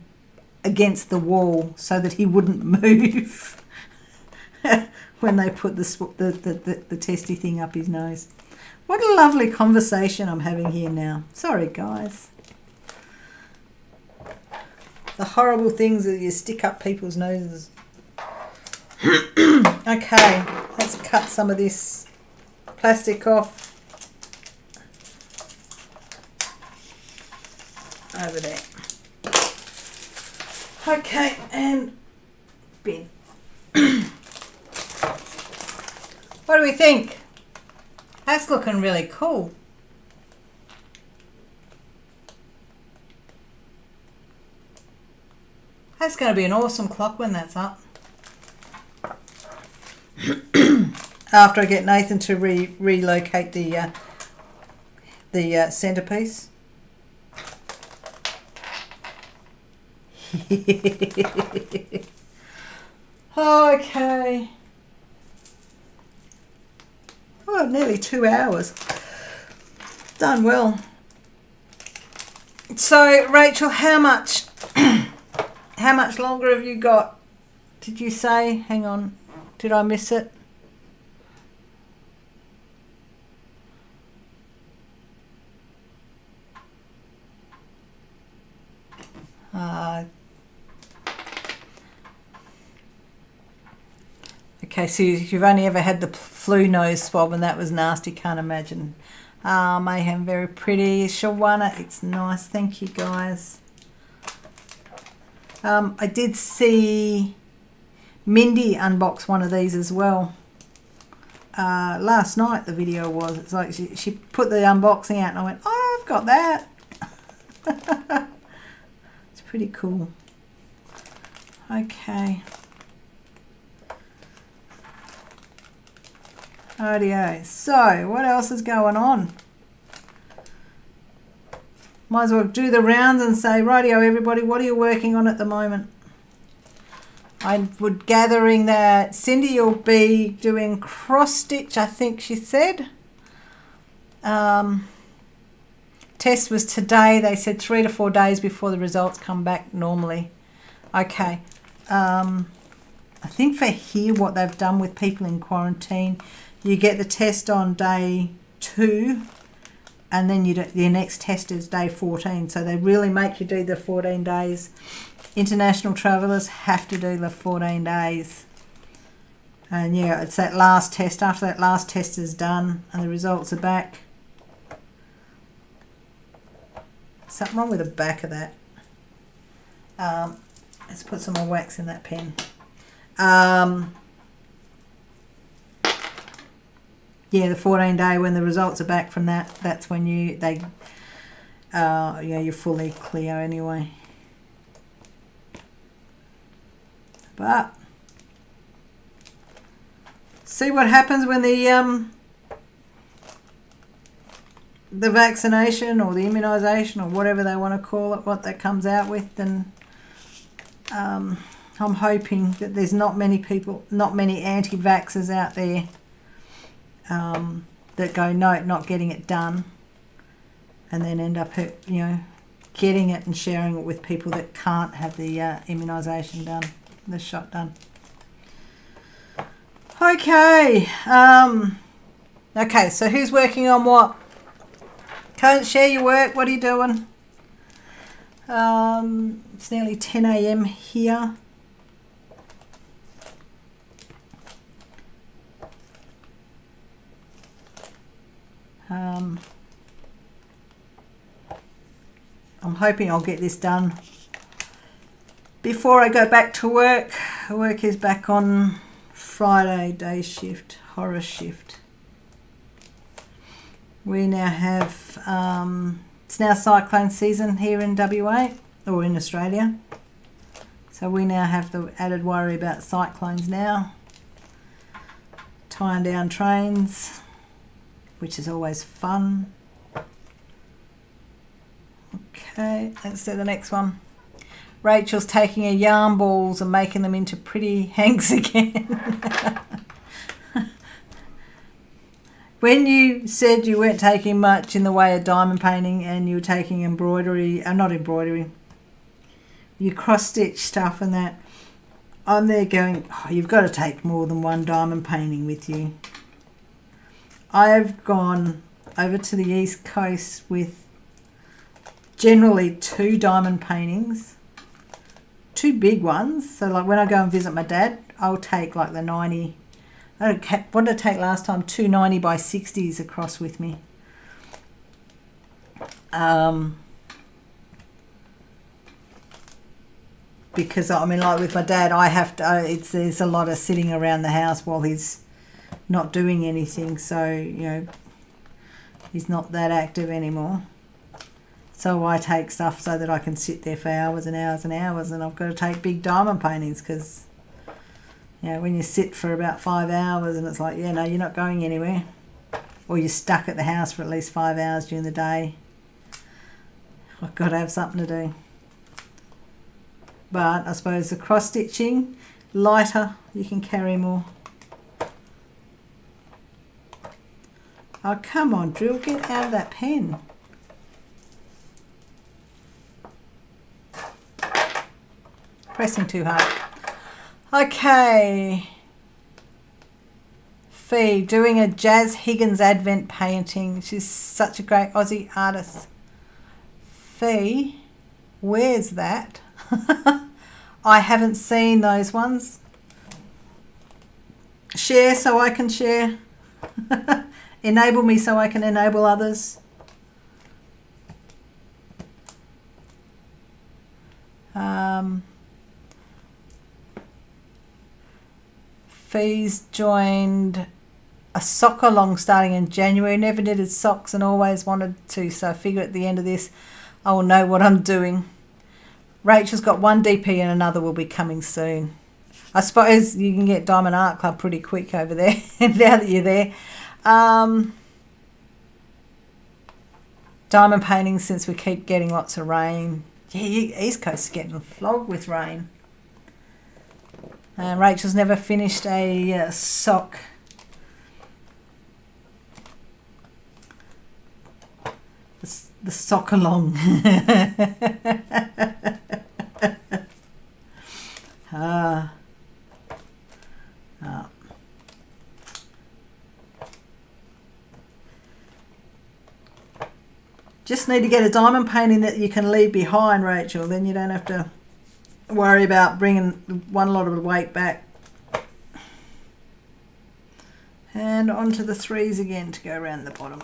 against the wall so that he wouldn't move when they put the testy thing up his nose. What a lovely conversation I'm having here now. Sorry, guys. The horrible things that you stick up people's noses. Okay, let's cut some of this plastic off. Over there. Okay, and bin. What do we think? That's looking really cool. That's going to be an awesome clock when that's up. After I get Nathan to relocate the centerpiece. Okay. Oh, nearly 2 hours. Done well. So, Rachel, how much longer have you got? Did you say? Hang on. Did I miss it? Okay, so you've only ever had the flu nose swab and that was nasty, can't imagine. Mayhem, very pretty. Shawana, it's nice. Thank you, guys. I did see Mindy unbox one of these as well. Last night the video was. It's like she put the unboxing out and I went, oh, I've got that. It's pretty cool. Okay. Rightio. So, what else is going on? Might as well do the rounds and say, rightio, everybody, what are you working on at the moment? I would gathering that Cindy will be doing cross stitch, I think she said. Test was today. They said 3 to 4 days before the results come back normally. Okay. I think for here what they've done with people in quarantine, you get the test on day 2 and then your next test is day 14. So they really make you do the 14 days. International travellers have to do the 14 days. And yeah, it's that last test. After that last test is done and the results are back. Something wrong with the back of that. Let's put some more wax in that pen. Yeah, the 14 day when the results are back from that, that's when you're fully clear anyway. But see what happens when the vaccination or the immunisation or whatever they want to call it, what that comes out with, then I'm hoping that there's not many anti-vaxxers out there that go, no, not getting it done, and then end up, getting it and sharing it with people that can't have the immunisation done, the shot done. Okay. Okay, so who's working on what? Can't share your work. What are you doing? It's nearly 10 a.m. here. I'm hoping I'll get this done before I go back to work. Work is back on Friday, day shift, horror shift. We now have, it's now cyclone season here in WA, or in Australia. So we now have the added worry about cyclones now. Tying down trains, which is always fun. Okay, let's do the next one. Rachel's taking her yarn balls and making them into pretty hanks again. When you said you weren't taking much in the way of diamond painting and you were taking embroidery, not embroidery, your cross stitch stuff and that, I'm there going, oh, you've got to take more than one diamond painting with you. I've gone over to the East Coast with generally 2 diamond paintings, 2 big ones. So like when I go and visit my dad, I'll take like the 90, what did I take last time? 2 90 by 60s across with me. Because I mean, like with my dad, I have to, there's a lot of sitting around the house while he's not doing anything. So, you know, he's not that active anymore. So I take stuff so that I can sit there for hours and hours and hours, and I've got to take big diamond paintings because, you know, when you sit for about 5 hours and it's like, yeah, no, you're not going anywhere, or you're stuck at the house for at least 5 hours during the day, I've got to have something to do. But I suppose the cross stitching, lighter, you can carry more. Oh, come on, Drill, get out of that pen. Pressing too hard. Okay. Fee, doing a Jazz Higgins Advent painting. She's such a great Aussie artist. Fee, where's that? I haven't seen those ones. Share so I can share. Enable me so I can enable others. Fee's joined a sock along starting in January. Never knitted socks and always wanted to, so I figure at the end of this I will know what I'm doing. Rachel's got 1 DP and another will be coming soon. I suppose you can get Diamond Art Club pretty quick over there now that you're there. Diamond paintings, since we keep getting lots of rain. Yeah, East Coast is getting flogged with rain. And Rachel's never finished a sock. The sock along. Just need to get a diamond painting that you can leave behind, Rachel. Then you don't have to worry about bringing one lot of the weight back. And onto the 3s again to go around the bottom.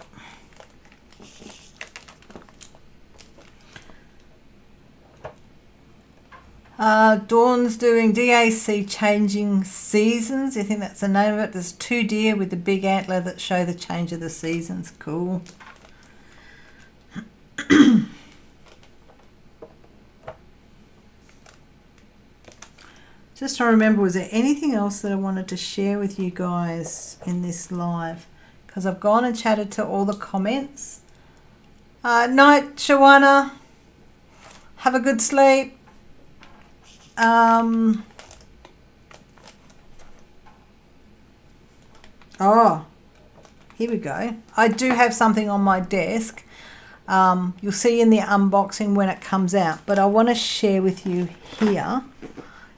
Dawn's doing DAC Changing Seasons. I think that's the name of it. There's 2 deer with the big antler that show the change of the seasons. Cool. Just trying to remember, was there anything else that I wanted to share with you guys in this live? Because I've gone and chatted to all the comments. Night, Shawana. Have a good sleep. Oh, here we go. I do have something on my desk. You'll see in the unboxing when it comes out, but I want to share with you here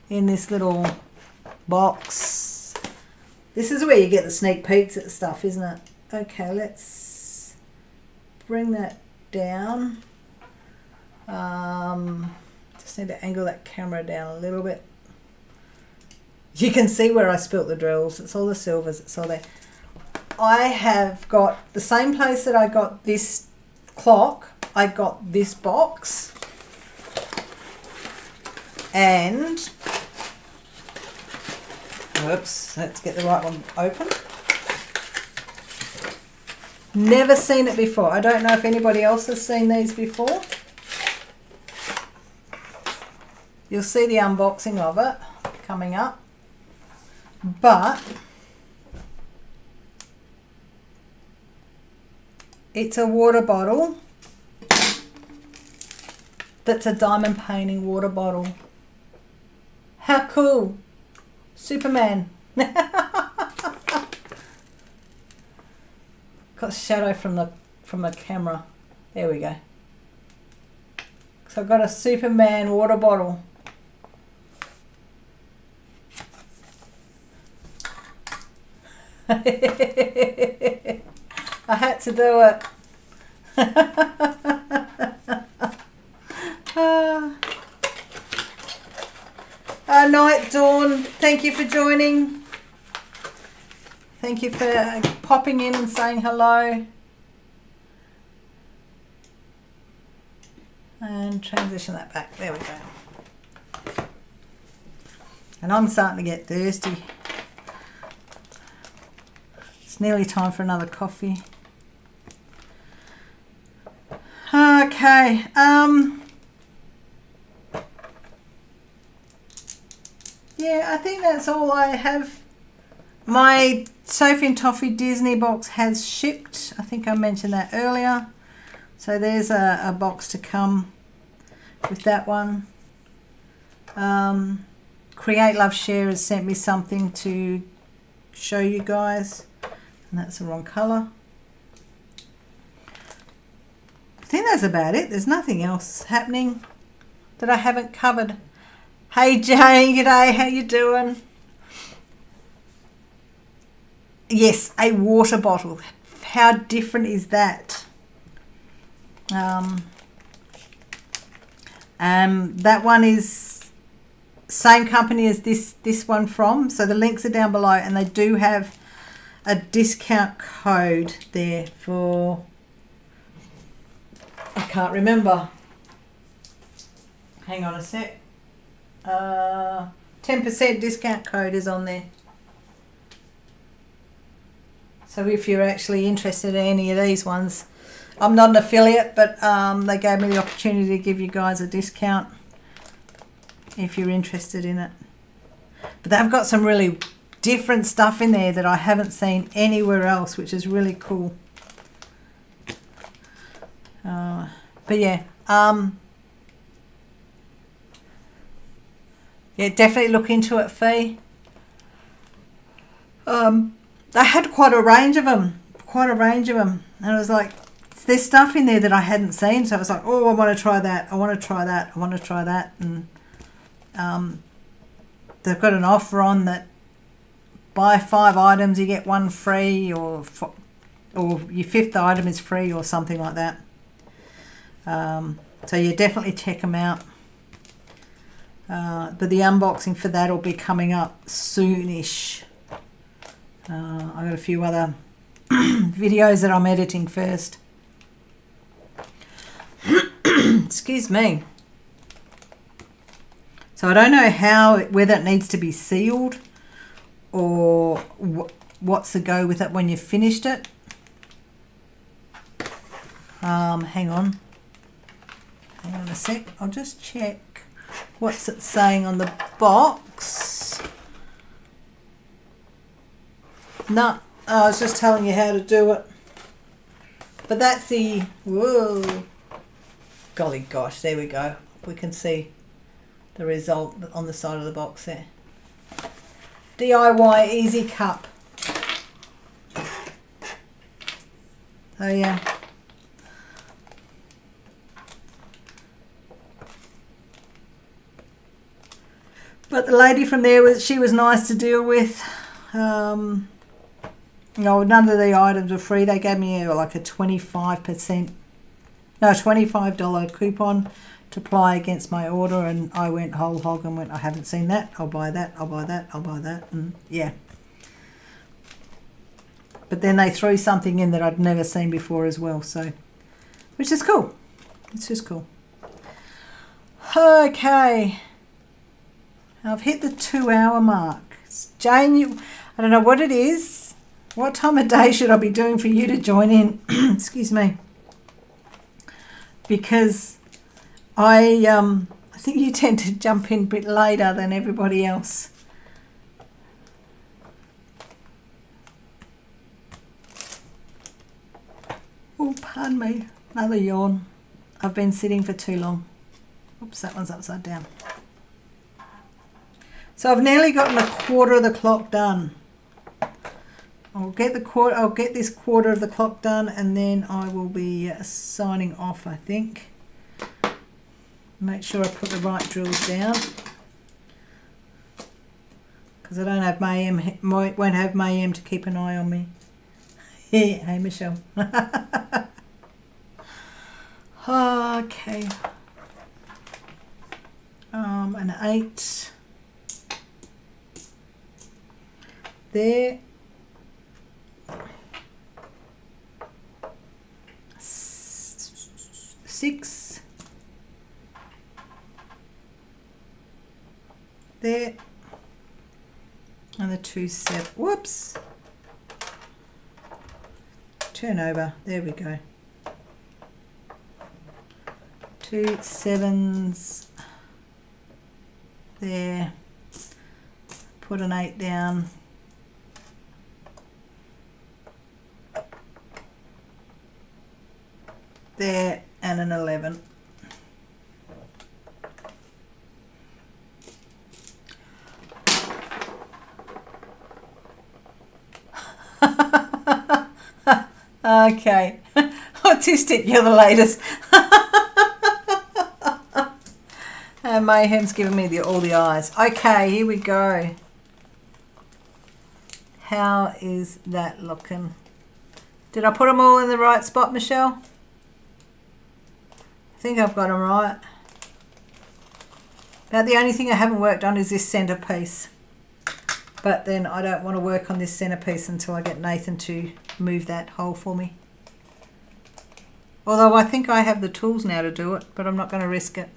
in this little box. This is where you get the sneak peeks at stuff, isn't it? Okay, let's bring that down. Just need to angle that camera down a little bit. You can see where I spilt the drills. It's all the silvers. It's all there. I have got the same place that I got this clock. I got this box. And, whoops, let's get the right one open. Never seen it before. I don't know if anybody else has seen these before. You'll see the unboxing of it coming up. But it's a water bottle that's a diamond painting water bottle. How cool. Superman. Got shadow from the camera. There we go. So I've got a Superman water bottle. I had to do it. Night Dawn, thank you for joining. Thank you for popping in and saying hello. And transition that back. There we go. And I'm starting to get thirsty. It's nearly time for another coffee. Okay. Yeah, I think that's all I have. My Sophie and Toffee Disney box has shipped. I think I mentioned that earlier. So there's a box to come with that one. Create Love Share has sent me something to show you guys. And that's the wrong colour. I think that's about it. There's nothing else happening that I haven't covered. Hey Jane, g'day, how you doing? Yes, a water bottle. How different is that? That one is same company as this one from. So the links are down below, and they do have a discount code there for, I can't remember. Hang on a sec. 10% discount code is on there. So if you're actually interested in any of these ones, I'm not an affiliate, but they gave me the opportunity to give you guys a discount if you're interested in it. But they've got some really different stuff in there that I haven't seen anywhere else, which is really cool. But yeah, yeah, definitely look into it, Fee. They had quite a range of them, and I was like, there's stuff in there that I hadn't seen, so I was like, oh, I want to try that, I want to try that, I want to try that, and they've got an offer on that buy 5 items you get 1 free, or your 5th item is free, or something like that. So you definitely check them out. But the unboxing for that will be coming up soonish. I've got a few other videos that I'm editing first. Excuse me. So I don't know whether it needs to be sealed or what's the go with it when you've finished it. Hang on a sec. I'll just check what's it saying on the box. No, I was just telling you how to do it. But that's the, whoa, golly gosh, there we go. We can see the result on the side of the box there. DIY Easy Cup. Oh yeah. But the lady from there, she was nice to deal with. No, none of the items were free. They gave me like a $25 coupon to apply against my order, and I went whole hog and went, I haven't seen that. I'll buy that. I'll buy that. I'll buy that. And yeah. But then they threw something in that I'd never seen before as well. So, which is cool. It's just cool. Okay. I've hit the 2-hour mark. Jane, I don't know what it is. What time of day should I be doing for you to join in? Excuse me. Because I think you tend to jump in a bit later than everybody else. Oh, pardon me. Another yawn. I've been sitting for too long. Oops, that one's upside down. So I've nearly gotten a quarter of the clock done. I'll get this quarter of the clock done, and then I will be signing off, I think. Make sure I put the right drills down, because I don't have Mayhem, won't have Mayhem to keep an eye on me. Hey Michelle. Okay. An 8 there. 6 there, and the 2 7. Whoops. Turn over. There we go. 2 7s there. Put an 8 down. There, and an 11. Okay. Autistic, you're the latest. And Mayhem's giving me all the eyes. Okay, here we go. How is that looking? Did I put them all in the right spot, Michelle? I think I've got them right. About the only thing I haven't worked on is this centerpiece. But then I don't want to work on this centerpiece until I get Nathan to move that hole for me. Although I think I have the tools now to do it, but I'm not going to risk it.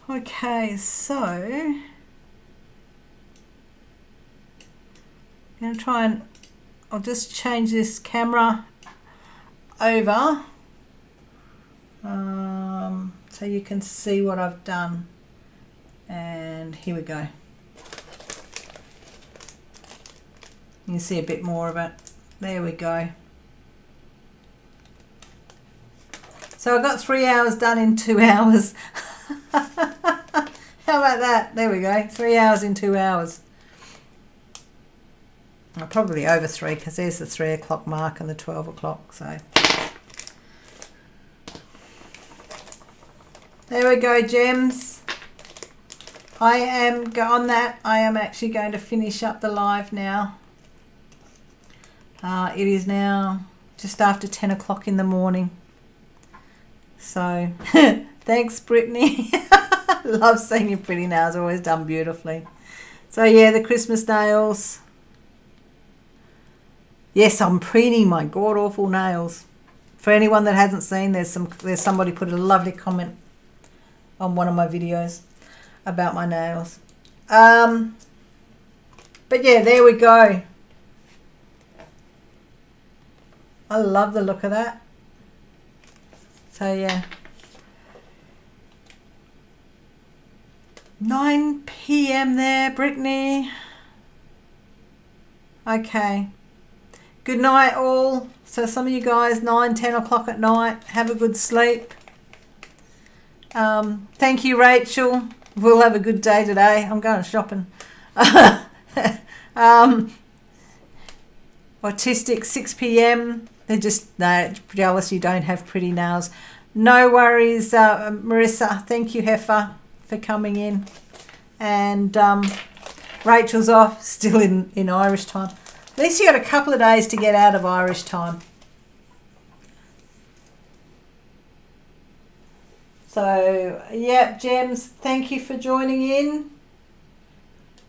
Okay, so I'm going to try and I'll just change this camera over so you can see what I've done, and here we go. You can see a bit more of it. There we go. So I got 3 hours done in 2 hours. How about that? There we go. 3 hours in 2 hours. Well, probably over 3, because there's the 3 o'clock mark and the 12 o'clock. So there we go, gems. I am on that. I am actually going to finish up the live now. It is now just after 10 o'clock in the morning. So thanks, Brittany. Love seeing your pretty nails. Always done beautifully. So yeah, the Christmas nails. Yes, I'm preening my god awful nails. For anyone that hasn't seen, there's somebody put a lovely comment on one of my videos about my nails. But yeah, there we go. I love the look of that. So yeah. 9 p.m. there, Brittany. Okay. Good night, all. So some of you guys, 9, 10 o'clock at night, have a good sleep. Thank you, Rachel. We'll have a good day today. I'm going shopping. Autistic, 6 p.m. They're just jealous you don't have pretty nails. No worries, Marissa. Thank you, Heifer, for coming in. And Rachel's off, still in Irish time. At least you got a couple of days to get out of Irish time. So, yeah, gems, thank you for joining in.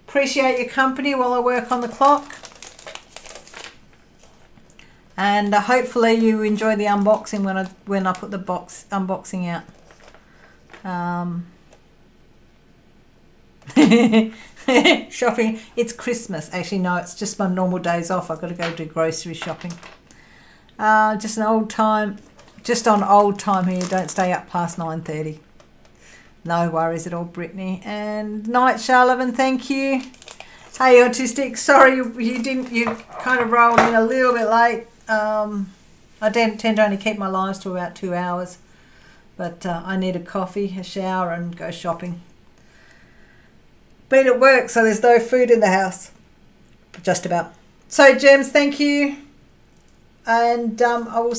Appreciate your company while I work on the clock. And hopefully you enjoy the unboxing when I put the unboxing out. Shopping. It's Christmas. Actually, no, it's just my normal days off. I've got to go do grocery shopping. Just an old time. Just on old time here. Don't stay up past 9:30. No worries at all, Brittany. And night, Charlevin. Thank you. Hey, Autistic. Sorry you kind of rolled in a little bit late. I tend to only keep my lives to about 2 hours. But I need a coffee, a shower, and go shopping. Been at work, so there's no food in the house. Just about. So, gems, thank you. And I will